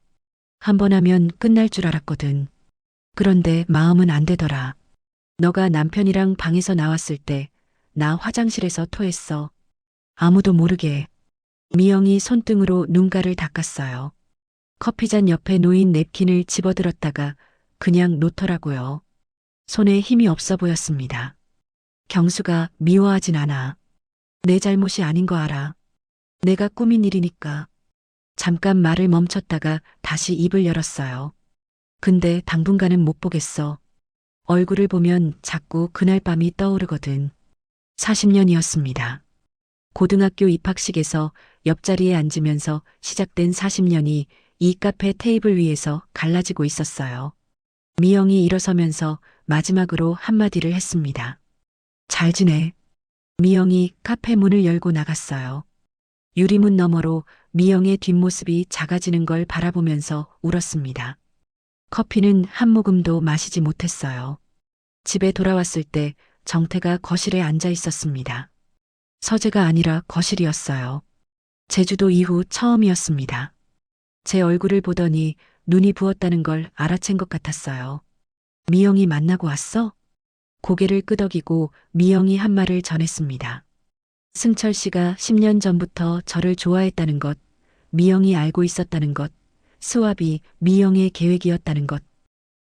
한 번 하면 끝날 줄 알았거든. 그런데 마음은 안 되더라. 너가 남편이랑 방에서 나왔을 때 나 화장실에서 토했어. 아무도 모르게. 미영이 손등으로 눈가를 닦았어요. 커피잔 옆에 놓인 냅킨을 집어들었다가 그냥 놓더라고요. 손에 힘이 없어 보였습니다. 경수가 미워하진 않아. 내 잘못이 아닌 거 알아. 내가 꾸민 일이니까. 잠깐 말을 멈췄다가 다시 입을 열었어요. 근데 당분간은 못 보겠어. 얼굴을 보면 자꾸 그날 밤이 떠오르거든. 40년이었습니다. 고등학교 입학식에서 옆자리에 앉으면서 시작된 40년이 이 카페 테이블 위에서 갈라지고 있었어요. 미영이 일어서면서 마지막으로 한마디를 했습니다. 잘 지내. 미영이 카페 문을 열고 나갔어요. 유리문 너머로 미영의 뒷모습이 작아지는 걸 바라보면서 울었습니다. 커피는 한 모금도 마시지 못했어요. 집에 돌아왔을 때 정태가 거실에 앉아 있었습니다. 서재가 아니라 거실이었어요. 제주도 이후 처음이었습니다. 제 얼굴을 보더니 눈이 부었다는 걸 알아챈 것 같았어요. 미영이 만나고 왔어? 고개를 끄덕이고 미영이 한 말을 전했습니다. 승철 씨가 10년 전부터 저를 좋아했다는 것, 미영이 알고 있었다는 것, 스왑이 미영의 계획이었다는 것,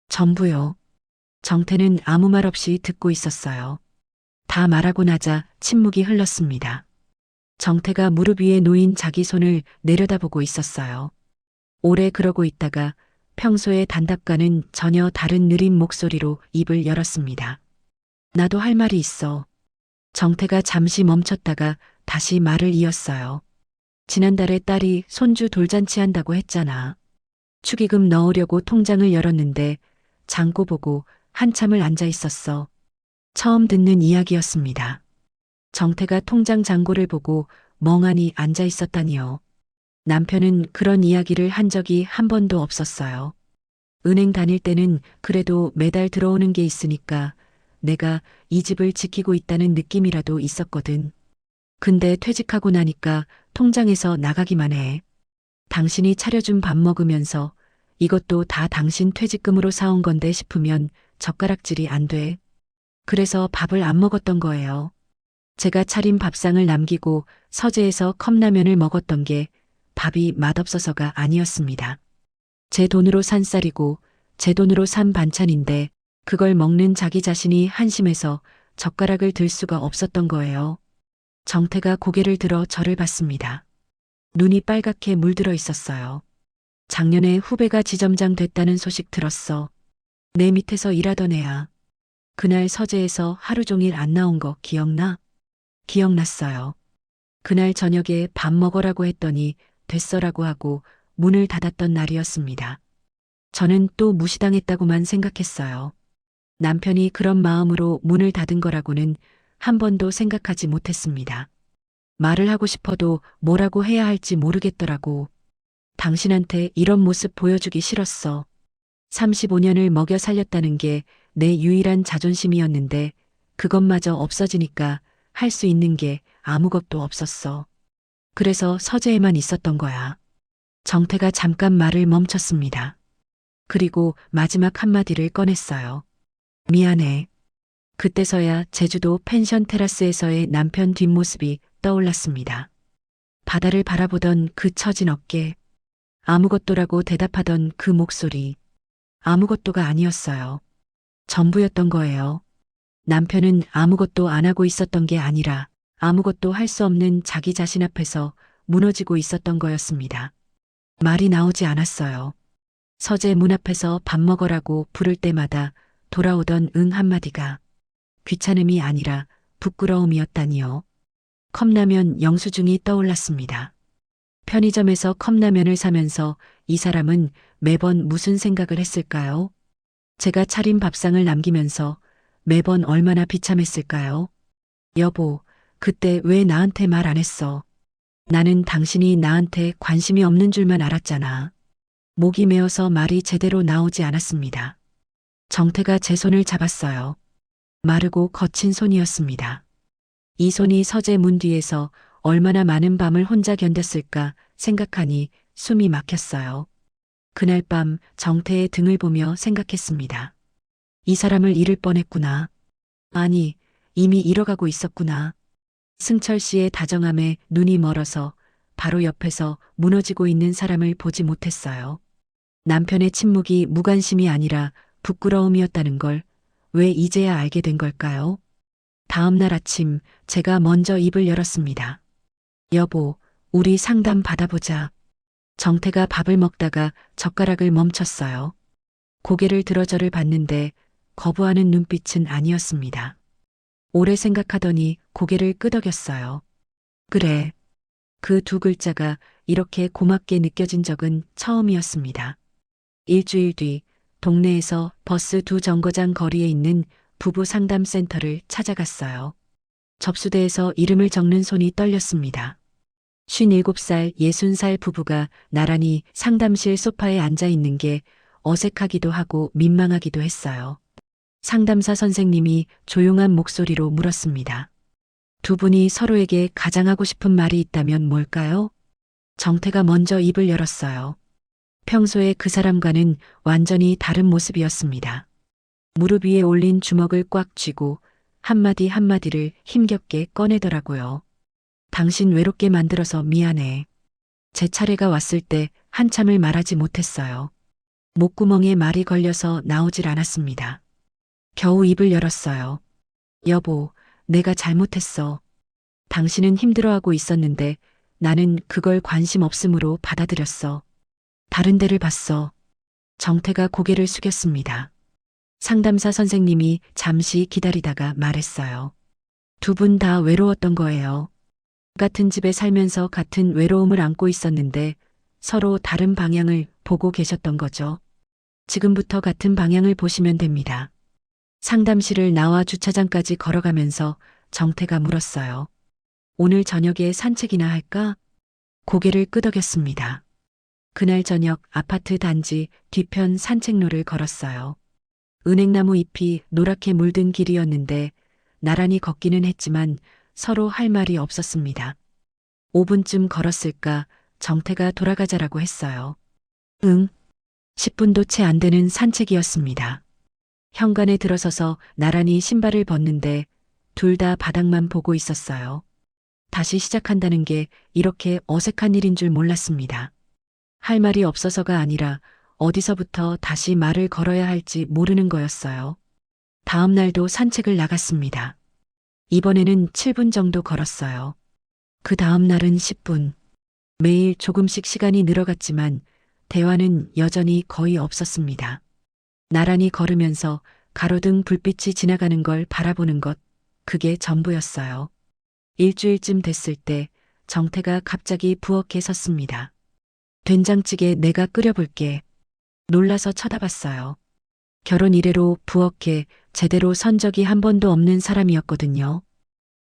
전부요. 정태는 아무 말 없이 듣고 있었어요. 다 말하고 나자 침묵이 흘렀습니다. 정태가 무릎 위에 놓인 자기 손을 내려다보고 있었어요. 오래 그러고 있다가 평소의 단답과는 전혀 다른 느린 목소리로 입을 열었습니다. 나도 할 말이 있어. 정태가 잠시 멈췄다가 다시 말을 이었어요. 지난달에 딸이 손주 돌잔치 한다고 했잖아. 축의금 넣으려고 통장을 열었는데 장고 보고 한참을 앉아 있었어. 처음 듣는 이야기였습니다. 정태가 통장 잔고를 보고 멍하니 앉아 있었다니요. 남편은 그런 이야기를 한 적이 한 번도 없었어요. 은행 다닐 때는 그래도 매달 들어오는 게 있으니까 내가 이 집을 지키고 있다는 느낌이라도 있었거든. 근데 퇴직하고 나니까 통장에서 나가기만 해. 당신이 차려준 밥 먹으면서 이것도 다 당신 퇴직금으로 사온 건데 싶으면 젓가락질이 안 돼. 그래서 밥을 안 먹었던 거예요. 제가 차린 밥상을 남기고 서재에서 컵라면을 먹었던 게 밥이 맛없어서가 아니었습니다. 제 돈으로 산 쌀이고 제 돈으로 산 반찬인데 그걸 먹는 자기 자신이 한심해서 젓가락을 들 수가 없었던 거예요. 정태가 고개를 들어 저를 봤습니다. 눈이 빨갛게 물들어 있었어요. 작년에 후배가 지점장 됐다는 소식 들었어. 내 밑에서 일하던 애야. 그날 서재에서 하루 종일 안 나온 거 기억나? 기억났어요. 그날 저녁에 밥 먹으라고 했더니 됐어라고 하고 문을 닫았던 날이었습니다. 저는 또 무시당했다고만 생각했어요. 남편이 그런 마음으로 문을 닫은 거라고는 한 번도 생각하지 못했습니다. 말을 하고 싶어도 뭐라고 해야 할지 모르겠더라고. 당신한테 이런 모습 보여주기 싫었어. 35년을 먹여 살렸다는 게 내 유일한 자존심이었는데 그것마저 없어지니까 할 수 있는 게 아무것도 없었어. 그래서 서재에만 있었던 거야. 정태가 잠깐 말을 멈췄습니다. 그리고 마지막 한마디를 꺼냈어요. 미안해. 그때서야 제주도 펜션 테라스에서의 남편 뒷모습이 떠올랐습니다. 바다를 바라보던 그 처진 어깨. 아무것도라고 대답하던 그 목소리. 아무것도가 아니었어요. 전부였던 거예요. 남편은 아무것도 안 하고 있었던 게 아니라 아무것도 할 수 없는 자기 자신 앞에서 무너지고 있었던 거였습니다. 말이 나오지 않았어요. 서재 문 앞에서 밥 먹으라고 부를 때마다 돌아오던 응 한마디가 귀찮음이 아니라 부끄러움이었다니요. 컵라면 영수증이 떠올랐습니다. 편의점에서 컵라면을 사면서 이 사람은 매번 무슨 생각을 했을까요? 제가 차린 밥상을 남기면서 매번 얼마나 비참했을까요? 여보, 그때 왜 나한테 말 안 했어? 나는 당신이 나한테 관심이 없는 줄만 알았잖아. 목이 메어서 말이 제대로 나오지 않았습니다. 정태가 제 손을 잡았어요. 마르고 거친 손이었습니다. 이 손이 서재 문 뒤에서 얼마나 많은 밤을 혼자 견뎠을까 생각하니 숨이 막혔어요. 그날 밤 정태의 등을 보며 생각했습니다. 이 사람을 잃을 뻔했구나. 아니, 이미 잃어가고 있었구나. 승철 씨의 다정함에 눈이 멀어서 바로 옆에서 무너지고 있는 사람을 보지 못했어요. 남편의 침묵이 무관심이 아니라 부끄러움이었다는 걸 왜 이제야 알게 된 걸까요? 다음 날 아침 제가 먼저 입을 열었습니다. 여보, 우리 상담 받아보자. 정태가 밥을 먹다가 젓가락을 멈췄어요. 고개를 들어 저를 봤는데 거부하는 눈빛은 아니었습니다. 오래 생각하더니 고개를 끄덕였어요. 그래. 그 두 글자가 이렇게 고맙게 느껴진 적은 처음이었습니다. 일주일 뒤 동네에서 버스 두 정거장 거리에 있는 부부 상담센터를 찾아갔어요. 접수대에서 이름을 적는 손이 떨렸습니다. 57살, 60살 부부가 나란히 상담실 소파에 앉아 있는 게 어색하기도 하고 민망하기도 했어요. 상담사 선생님이 조용한 목소리로 물었습니다. 두 분이 서로에게 가장 하고 싶은 말이 있다면 뭘까요? 정태가 먼저 입을 열었어요. 평소에 그 사람과는 완전히 다른 모습이었습니다. 무릎 위에 올린 주먹을 꽉 쥐고 한마디 한마디를 힘겹게 꺼내더라고요. 당신 외롭게 만들어서 미안해. 제 차례가 왔을 때 한참을 말하지 못했어요. 목구멍에 말이 걸려서 나오질 않았습니다. 겨우 입을 열었어요. 여보, 내가 잘못했어. 당신은 힘들어하고 있었는데 나는 그걸 관심 없음으로 받아들였어. 다른 데를 봤어. 정태가 고개를 숙였습니다. 상담사 선생님이 잠시 기다리다가 말했어요. 두 분 다 외로웠던 거예요. 같은 집에 살면서 같은 외로움을 안고 있었는데 서로 다른 방향을 보고 계셨던 거죠. 지금부터 같은 방향을 보시면 됩니다. 상담실을 나와 주차장까지 걸어가면서 정태가 물었어요. 오늘 저녁에 산책이나 할까? 고개를 끄덕였습니다. 그날 저녁 아파트 단지 뒤편 산책로를 걸었어요. 은행나무 잎이 노랗게 물든 길이었는데 나란히 걷기는 했지만 서로 할 말이 없었습니다. 5분쯤 걸었을까 정태가 돌아가자라고 했어요. 응. 10분도 채 안 되는 산책이었습니다. 현관에 들어서서 나란히 신발을 벗는데 둘 다 바닥만 보고 있었어요. 다시 시작한다는 게 이렇게 어색한 일인 줄 몰랐습니다. 할 말이 없어서가 아니라 어디서부터 다시 말을 걸어야 할지 모르는 거였어요. 다음 날도 산책을 나갔습니다. 이번에는 7분 정도 걸었어요. 그 다음 날은 10분. 매일 조금씩 시간이 늘어갔지만 대화는 여전히 거의 없었습니다. 나란히 걸으면서 가로등 불빛이 지나가는 걸 바라보는 것, 그게 전부였어요. 일주일쯤 됐을 때 정태가 갑자기 부엌에 섰습니다. 된장찌개 내가 끓여볼게. 놀라서 쳐다봤어요. 결혼 이래로 부엌에 제대로 선 적이 한 번도 없는 사람이었거든요.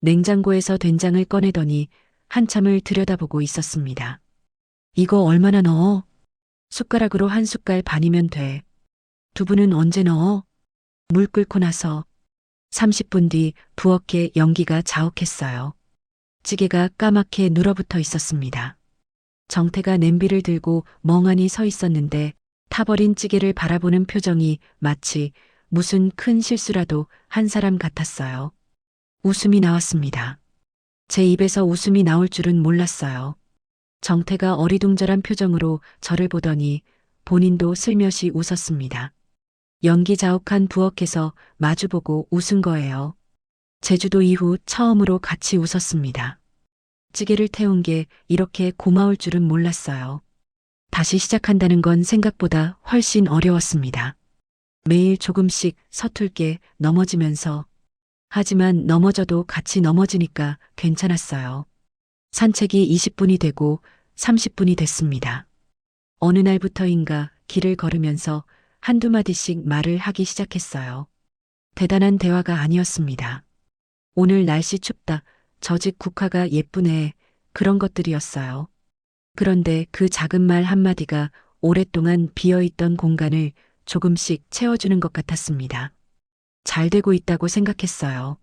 냉장고에서 된장을 꺼내더니 한참을 들여다보고 있었습니다. 이거 얼마나 넣어? 숟가락으로 한 숟갈 반이면 돼. 두부는 언제 넣어? 물 끓고 나서. 30분 뒤 부엌에 연기가 자욱했어요. 찌개가 까맣게 눌어붙어 있었습니다. 정태가 냄비를 들고 멍하니 서 있었는데 타버린 찌개를 바라보는 표정이 마치 무슨 큰 실수라도 한 사람 같았어요. 웃음이 나왔습니다. 제 입에서 웃음이 나올 줄은 몰랐어요. 정태가 어리둥절한 표정으로 저를 보더니 본인도 슬며시 웃었습니다. 연기 자욱한 부엌에서 마주보고 웃은 거예요. 제주도 이후 처음으로 같이 웃었습니다. 찌개를 태운 게 이렇게 고마울 줄은 몰랐어요. 다시 시작한다는 건 생각보다 훨씬 어려웠습니다. 매일 조금씩 서툴게 넘어지면서 하지만 넘어져도 같이 넘어지니까 괜찮았어요. 산책이 20분이 되고 30분이 됐습니다. 어느 날부터인가 길을 걸으면서 한두 마디씩 말을 하기 시작했어요. 대단한 대화가 아니었습니다. 오늘 날씨 춥다. 저 집 국화가 예쁘네. 그런 것들이었어요. 그런데 그 작은 말 한마디가 오랫동안 비어있던 공간을 조금씩 채워주는 것 같았습니다. 잘 되고 있다고 생각했어요.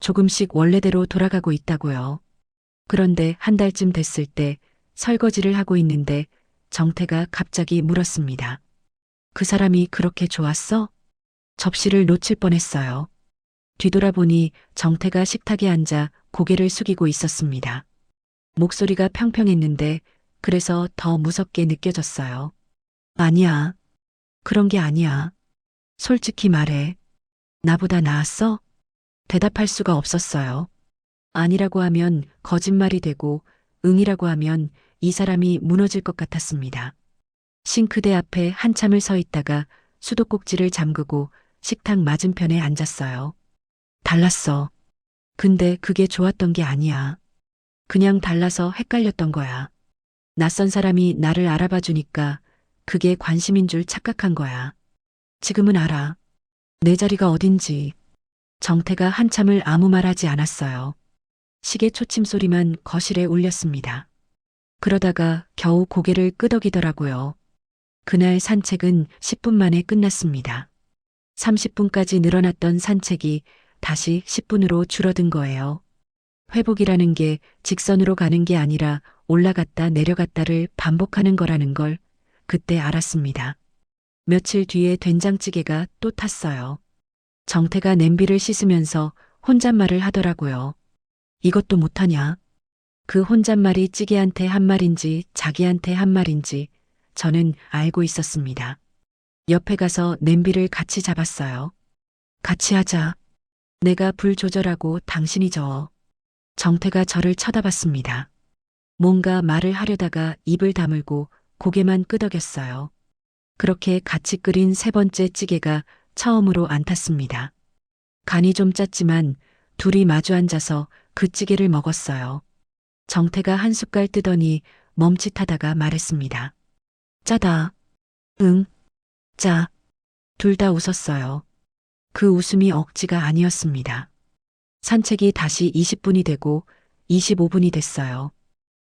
조금씩 원래대로 돌아가고 있다고요. 그런데 한 달쯤 됐을 때 설거지를 하고 있는데 정태가 갑자기 물었습니다. 그 사람이 그렇게 좋았어? 접시를 놓칠 뻔했어요. 뒤돌아보니 정태가 식탁에 앉아 고개를 숙이고 있었습니다. 목소리가 평평했는데 그래서 더 무섭게 느껴졌어요. 아니야. 그런 게 아니야. 솔직히 말해. 나보다 나았어? 대답할 수가 없었어요. 아니라고 하면 거짓말이 되고 응이라고 하면 이 사람이 무너질 것 같았습니다. 싱크대 앞에 한참을 서 있다가 수도꼭지를 잠그고 식탁 맞은편에 앉았어요. 달랐어. 근데 그게 좋았던 게 아니야. 그냥 달라서 헷갈렸던 거야. 낯선 사람이 나를 알아봐 주니까 그게 관심인 줄 착각한 거야. 지금은 알아. 내 자리가 어딘지. 정태가 한참을 아무 말 하지 않았어요. 시계 초침 소리만 거실에 울렸습니다. 그러다가 겨우 고개를 끄덕이더라고요. 그날 산책은 10분 만에 끝났습니다. 30분까지 늘어났던 산책이 다시 10분으로 줄어든 거예요. 회복이라는 게 직선으로 가는 게 아니라 올라갔다 내려갔다를 반복하는 거라는 걸 그때 알았습니다. 며칠 뒤에 된장찌개가 또 탔어요. 정태가 냄비를 씻으면서 혼잣말을 하더라고요. 이것도 못하냐? 그 혼잣말이 찌개한테 한 말인지 자기한테 한 말인지 저는 알고 있었습니다. 옆에 가서 냄비를 같이 잡았어요. 같이 하자. 내가 불 조절하고 당신이 저어. 정태가 저를 쳐다봤습니다. 뭔가 말을 하려다가 입을 다물고 고개만 끄덕였어요. 그렇게 같이 끓인 세 번째 찌개가 처음으로 안 탔습니다. 간이 좀 짰지만 둘이 마주 앉아서 그 찌개를 먹었어요. 정태가 한 숟갈 뜨더니 멈칫하다가 말했습니다. 짜다. 응, 짜. 둘 다 웃었어요. 그 웃음이 억지가 아니었습니다. 산책이 다시 20분이 되고 25분이 됐어요.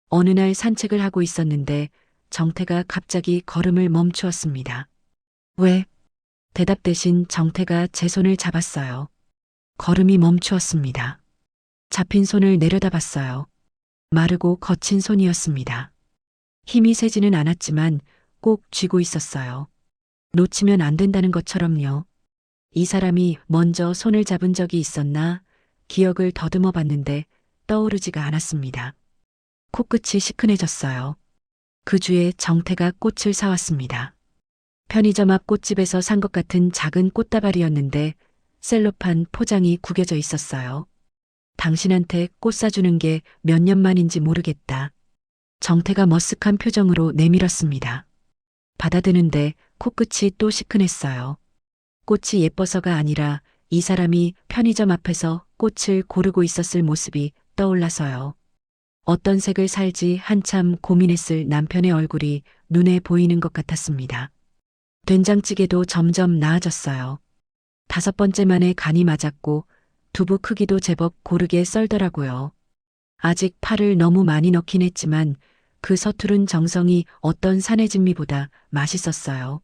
어느 날 산책을 하고 있었는데 정태가 갑자기 걸음을 멈추었습니다. 왜? 대답 대신 정태가 제 손을 잡았어요. 걸음이 멈추었습니다. 잡힌 손을 내려다 봤어요. 마르고 거친 손이었습니다. 힘이 세지는 않았지만 꼭 쥐고 있었어요. 놓치면 안 된다는 것처럼요. 이 사람이 먼저 손을 잡은 적이 있었나 기억을 더듬어 봤는데 떠오르지가 않았습니다. 코끝이 시큰해졌어요. 그 주에 정태가 꽃을 사왔습니다. 편의점 앞 꽃집에서 산 것 같은 작은 꽃다발이었는데 셀로판 포장이 구겨져 있었어요. 당신한테 꽃 사주는 게 몇 년 만인지 모르겠다. 정태가 머쓱한 표정으로 내밀었습니다. 받아드는데 코끝이 또 시큰했어요. 꽃이 예뻐서가 아니라 이 사람이 편의점 앞에서 꽃을 고르고 있었을 모습이 떠올라서요. 어떤 색을 살지 한참 고민했을 남편의 얼굴이 눈에 보이는 것 같았습니다. 된장찌개도 점점 나아졌어요. 5번째 만에 간이 맞았고 두부 크기도 제법 고르게 썰더라고요. 아직 파를 너무 많이 넣긴 했지만 그 서투른 정성이 어떤 산의 진미보다 맛있었어요.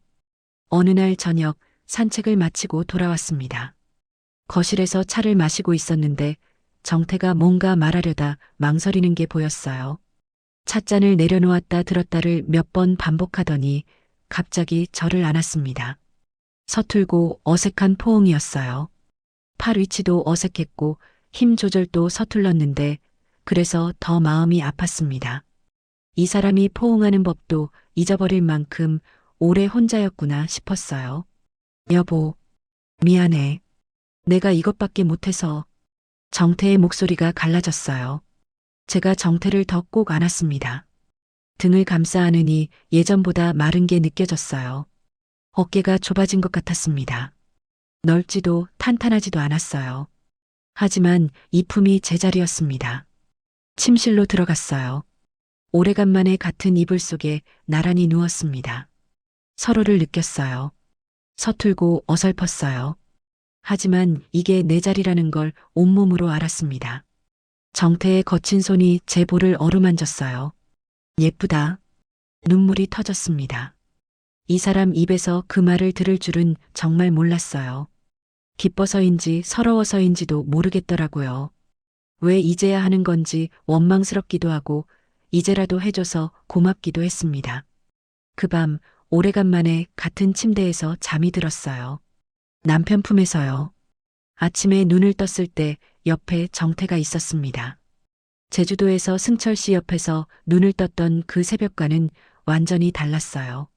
어느 날 저녁 산책을 마치고 돌아왔습니다. 거실에서 차를 마시고 있었는데 정태가 뭔가 말하려다 망설이는 게 보였어요. 찻잔을 내려놓았다 들었다를 몇 번 반복하더니 갑자기 저를 안았습니다. 서툴고 어색한 포옹이었어요. 팔 위치도 어색했고 힘 조절도 서툴렀는데 그래서 더 마음이 아팠습니다. 이 사람이 포옹하는 법도 잊어버릴 만큼 오래 혼자였구나 싶었어요. 여보, 미안해. 내가 이것밖에 못해서. 정태의 목소리가 갈라졌어요. 제가 정태를 더 꼭 안았습니다. 등을 감싸 안으니 예전보다 마른 게 느껴졌어요. 어깨가 좁아진 것 같았습니다. 넓지도 탄탄하지도 않았어요. 하지만 이 품이 제자리였습니다. 침실로 들어갔어요. 오래간만에 같은 이불 속에 나란히 누웠습니다. 서로를 느꼈어요. 서툴고 어설펐어요. 하지만 이게 내 자리라는 걸 온몸으로 알았습니다. 정태의 거친 손이 제 볼을 어루만졌어요. 예쁘다. 눈물이 터졌습니다. 이 사람 입에서 그 말을 들을 줄은 정말 몰랐어요. 기뻐서인지 서러워서인지도 모르겠더라고요. 왜 이제야 하는 건지 원망스럽기도 하고 이제라도 해줘서 고맙기도 했습니다. 그 밤 오래간만에 같은 침대에서 잠이 들었어요. 남편 품에서요. 아침에 눈을 떴을 때 옆에 정태가 있었습니다. 제주도에서 승철 씨 옆에서 눈을 떴던 그 새벽과는 완전히 달랐어요.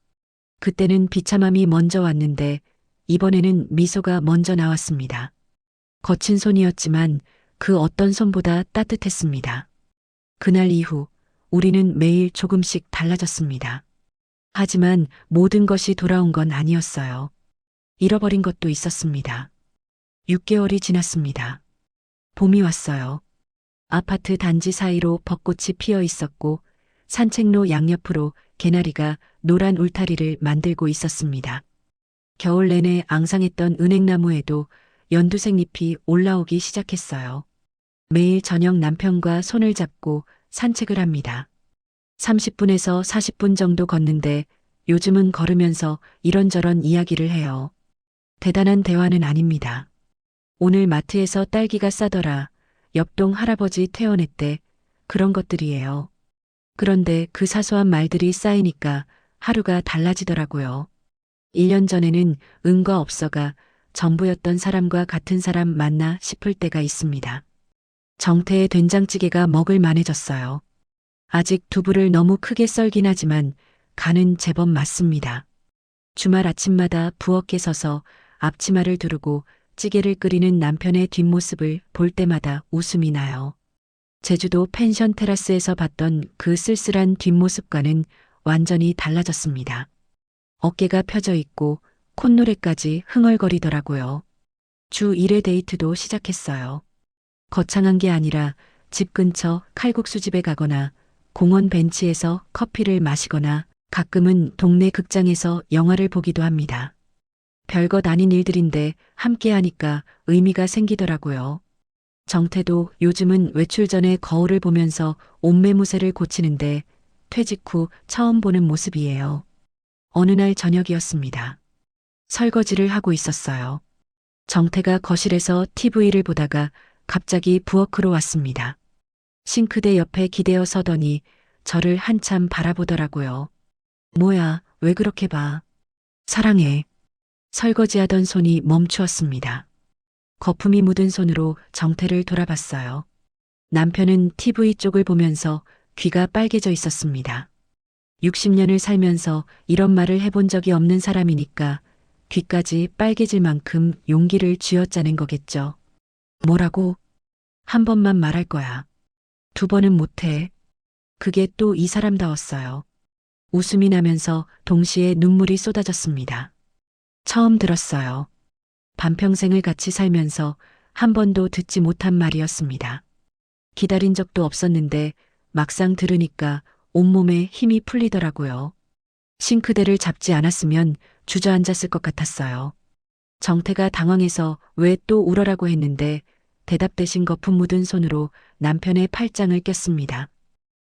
그때는 비참함이 먼저 왔는데 이번에는 미소가 먼저 나왔습니다. 거친 손이었지만 그 어떤 손보다 따뜻했습니다. 그날 이후 우리는 매일 조금씩 달라졌습니다. 하지만 모든 것이 돌아온 건 아니었어요. 잃어버린 것도 있었습니다. 6개월이 지났습니다. 봄이 왔어요. 아파트 단지 사이로 벚꽃이 피어 있었고 산책로 양옆으로 개나리가 노란 울타리를 만들고 있었습니다. 겨울 내내 앙상했던 은행나무에도 연두색 잎이 올라오기 시작했어요. 매일 저녁 남편과 손을 잡고 산책을 합니다. 30분에서 40분 정도 걷는데 요즘은 걸으면서 이런저런 이야기를 해요. 대단한 대화는 아닙니다. 오늘 마트에서 딸기가 싸더라. 옆동 할아버지 퇴원했대. 그런 것들이에요. 그런데 그 사소한 말들이 쌓이니까 하루가 달라지더라고요. 1년 전에는 응과 없어가 전부였던 사람과 같은 사람 만나 싶을 때가 있습니다. 정태의 된장찌개가 먹을 만해졌어요. 아직 두부를 너무 크게 썰긴 하지만 간은 제법 맞습니다. 주말 아침마다 부엌에 서서 앞치마를 두르고 찌개를 끓이는 남편의 뒷모습을 볼 때마다 웃음이 나요. 제주도 펜션 테라스에서 봤던 그 쓸쓸한 뒷모습과는 완전히 달라졌습니다. 어깨가 펴져 있고 콧노래까지 흥얼거리더라고요. 주 1회 데이트도 시작했어요. 거창한 게 아니라 집 근처 칼국수집에 가거나 공원 벤치에서 커피를 마시거나 가끔은 동네 극장에서 영화를 보기도 합니다. 별것 아닌 일들인데 함께 하니까 의미가 생기더라고요. 정태도 요즘은 외출 전에 거울을 보면서 옷매무새를 고치는데 퇴직 후 처음 보는 모습이에요. 어느 날 저녁이었습니다. 설거지를 하고 있었어요. 정태가 거실에서 TV를 보다가 갑자기 부엌으로 왔습니다. 싱크대 옆에 기대어 서더니 저를 한참 바라보더라고요. 뭐야, 왜 그렇게 봐? 사랑해. 설거지하던 손이 멈추었습니다. 거품이 묻은 손으로 정태를 돌아봤어요. 남편은 TV 쪽을 보면서 귀가 빨개져 있었습니다. 60년을 살면서 이런 말을 해본 적이 없는 사람이니까 귀까지 빨개질 만큼 용기를 쥐어짜낸 거겠죠. 뭐라고? 한 번만 말할 거야. 2번은 못해. 그게 또 이 사람다웠어요. 웃음이 나면서 동시에 눈물이 쏟아졌습니다. 처음 들었어요. 반평생을 같이 살면서 한 번도 듣지 못한 말이었습니다. 기다린 적도 없었는데 막상 들으니까 온몸에 힘이 풀리더라고요. 싱크대를 잡지 않았으면 주저앉았을 것 같았어요. 정태가 당황해서 왜 또 울어라고 했는데 대답 대신 거품 묻은 손으로 남편의 팔짱을 꼈습니다.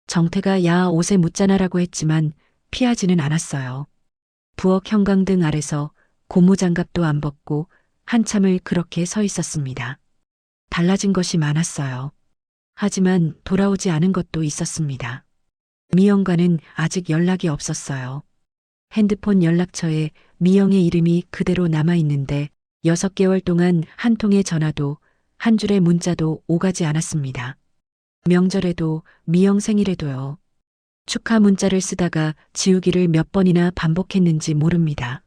정태가 야 옷에 묻잖아라고 했지만 피하지는 않았어요. 부엌 형광등 아래서 고무장갑도 안 벗고 한참을 그렇게 서 있었습니다. 달라진 것이 많았어요. 하지만 돌아오지 않은 것도 있었습니다. 미영과는 아직 연락이 없었어요. 핸드폰 연락처에 미영의 이름이 그대로 남아있는데 6개월 동안 한 통의 전화도 한 줄의 문자도 오가지 않았습니다. 명절에도 미영 생일에도요. 축하 문자를 쓰다가 지우기를 몇 번이나 반복했는지 모릅니다.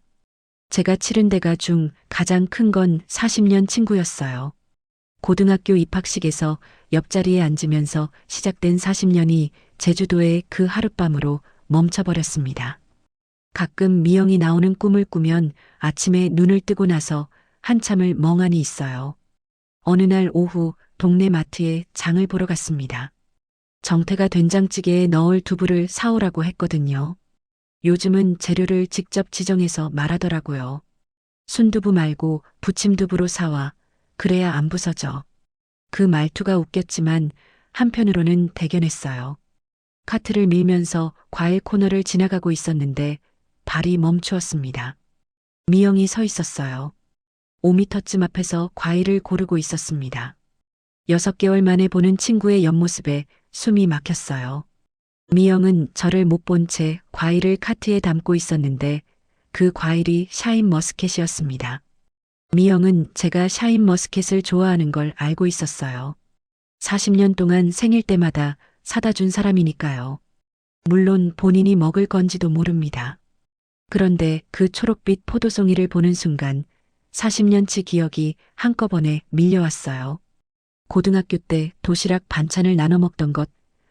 제가 치른 대가 중 가장 큰 건 40년 친구였어요. 고등학교 입학식에서 옆자리에 앉으면서 시작된 40년이 제주도의 그 하룻밤으로 멈춰버렸습니다. 가끔 미영이 나오는 꿈을 꾸면 아침에 눈을 뜨고 나서 한참을 멍하니 있어요. 어느 날 오후 동네 마트에 장을 보러 갔습니다. 정태가 된장찌개에 넣을 두부를 사오라고 했거든요. 요즘은 재료를 직접 지정해서 말하더라고요. 순두부 말고 부침두부로 사와. 그래야 안 부서져. 그 말투가 웃겼지만 한편으로는 대견했어요. 카트를 밀면서 과일 코너를 지나가고 있었는데 발이 멈추었습니다. 미영이 서 있었어요. 5미터쯤 앞에서 과일을 고르고 있었습니다. 6개월 만에 보는 친구의 옆모습에 숨이 막혔어요. 미영은 저를 못 본 채 과일을 카트에 담고 있었는데 그 과일이 샤인머스켓이었습니다. 미영은 제가 샤인머스켓을 좋아하는 걸 알고 있었어요. 40년 동안 생일 때마다 사다 준 사람이니까요. 물론 본인이 먹을 건지도 모릅니다. 그런데 그 초록빛 포도송이를 보는 순간 40년치 기억이 한꺼번에 밀려왔어요. 고등학교 때 도시락 반찬을 나눠 먹던 것,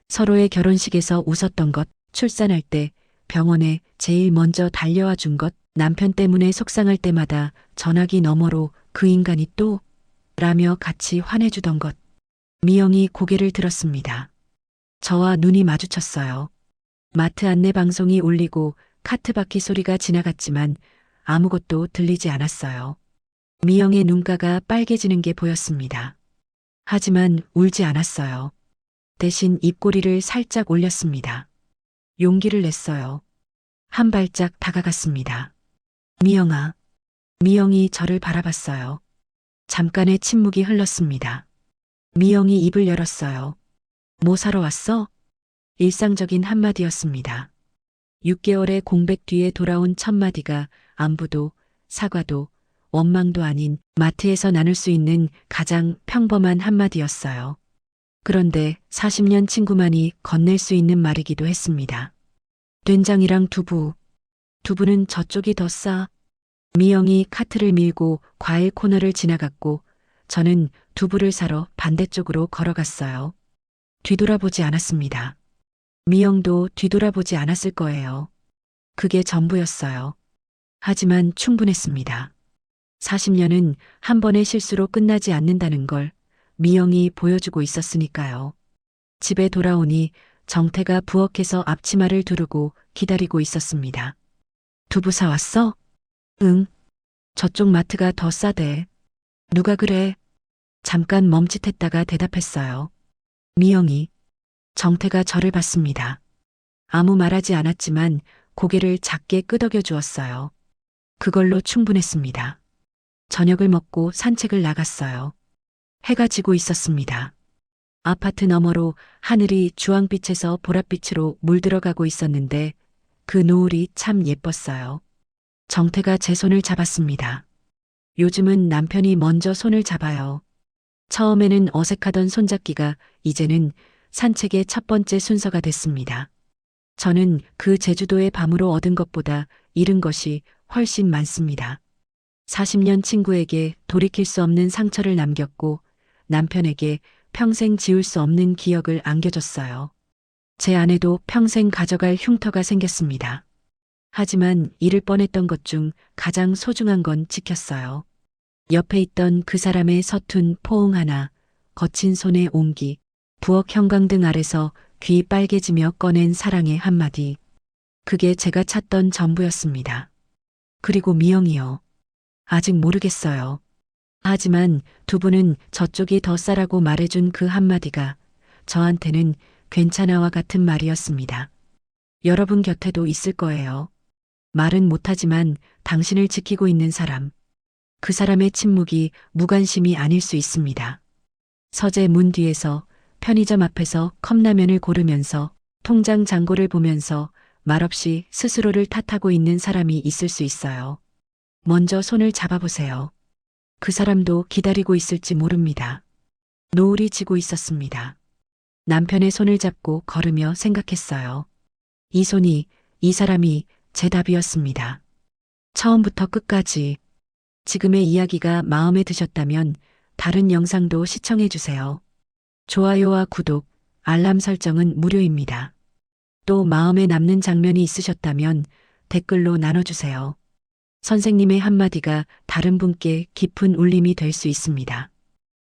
서로의 결혼식에서 웃었던 것, 출산할 때 병원에 제일 먼저 달려와 준 것, 남편 때문에 속상할 때마다 전화기 너머로 그 인간이 또 라며 같이 화내주던 것. 미영이 고개를 들었습니다. 저와 눈이 마주쳤어요. 마트 안내 방송이 울리고 카트 바퀴 소리가 지나갔지만 아무것도 들리지 않았어요. 미영의 눈가가 빨개지는 게 보였습니다. 하지만 울지 않았어요. 대신 입꼬리를 살짝 올렸습니다. 용기를 냈어요. 한 발짝 다가갔습니다. 미영아. 미영이 저를 바라봤어요. 잠깐의 침묵이 흘렀습니다. 미영이 입을 열었어요. 뭐 사러 왔어? 일상적인 한마디였습니다. 6개월의 공백 뒤에 돌아온 첫마디가 안부도 사과도 원망도 아닌 마트에서 나눌 수 있는 가장 평범한 한마디였어요. 그런데 40년 친구만이 건넬 수 있는 말이기도 했습니다. 된장이랑 두부. 두부는 저쪽이 더 싸. 미영이 카트를 밀고 과일 코너를 지나갔고 저는 두부를 사러 반대쪽으로 걸어갔어요. 뒤돌아보지 않았습니다. 미영도 뒤돌아보지 않았을 거예요. 그게 전부였어요. 하지만 충분했습니다. 40년은 한 번의 실수로 끝나지 않는다는 걸 미영이 보여주고 있었으니까요. 집에 돌아오니 정태가 부엌에서 앞치마를 두르고 기다리고 있었습니다. 두부 사왔어? 응. 저쪽 마트가 더 싸대. 누가 그래? 잠깐 멈칫했다가 대답했어요. 미영이. 정태가 저를 봤습니다. 아무 말하지 않았지만 고개를 작게 끄덕여 주었어요. 그걸로 충분했습니다. 저녁을 먹고 산책을 나갔어요. 해가 지고 있었습니다. 아파트 너머로 하늘이 주황빛에서 보랏빛으로 물들어가고 있었는데 그 노을이 참 예뻤어요. 정태가 제 손을 잡았습니다. 요즘은 남편이 먼저 손을 잡아요. 처음에는 어색하던 손잡기가 이제는 산책의 첫 번째 순서가 됐습니다. 저는 그 제주도의 밤으로 얻은 것보다 잃은 것이 훨씬 많습니다. 40년 친구에게 돌이킬 수 없는 상처를 남겼고 남편에게 평생 지울 수 없는 기억을 안겨줬어요. 제 아내도 평생 가져갈 흉터가 생겼습니다. 하지만 잃을 뻔했던 것 중 가장 소중한 건 지켰어요. 옆에 있던 그 사람의 서툰 포옹 하나, 거친 손의 온기, 부엌 형광등 아래서 귀 빨개지며 꺼낸 사랑의 한마디. 그게 제가 찾던 전부였습니다. 그리고 미영이요. 아직 모르겠어요. 하지만 두부는 저쪽이 더 싸라고 말해준 그 한마디가 저한테는 괜찮아와 같은 말이었습니다. 여러분 곁에도 있을 거예요. 말은 못하지만 당신을 지키고 있는 사람. 그 사람의 침묵이 무관심이 아닐 수 있습니다. 서재 문 뒤에서 편의점 앞에서 컵라면을 고르면서 통장 잔고를 보면서 말없이 스스로를 탓하고 있는 사람이 있을 수 있어요. 먼저 손을 잡아보세요. 그 사람도 기다리고 있을지 모릅니다. 노을이 지고 있었습니다. 남편의 손을 잡고 걸으며 생각했어요. 이 손이, 이 사람이 제 답이었습니다. 처음부터 끝까지. 지금의 이야기가 마음에 드셨다면 다른 영상도 시청해 주세요. 좋아요와 구독, 알람 설정은 무료입니다. 또 마음에 남는 장면이 있으셨다면 댓글로 나눠주세요. 선생님의 한마디가 다른 분께 깊은 울림이 될 수 있습니다.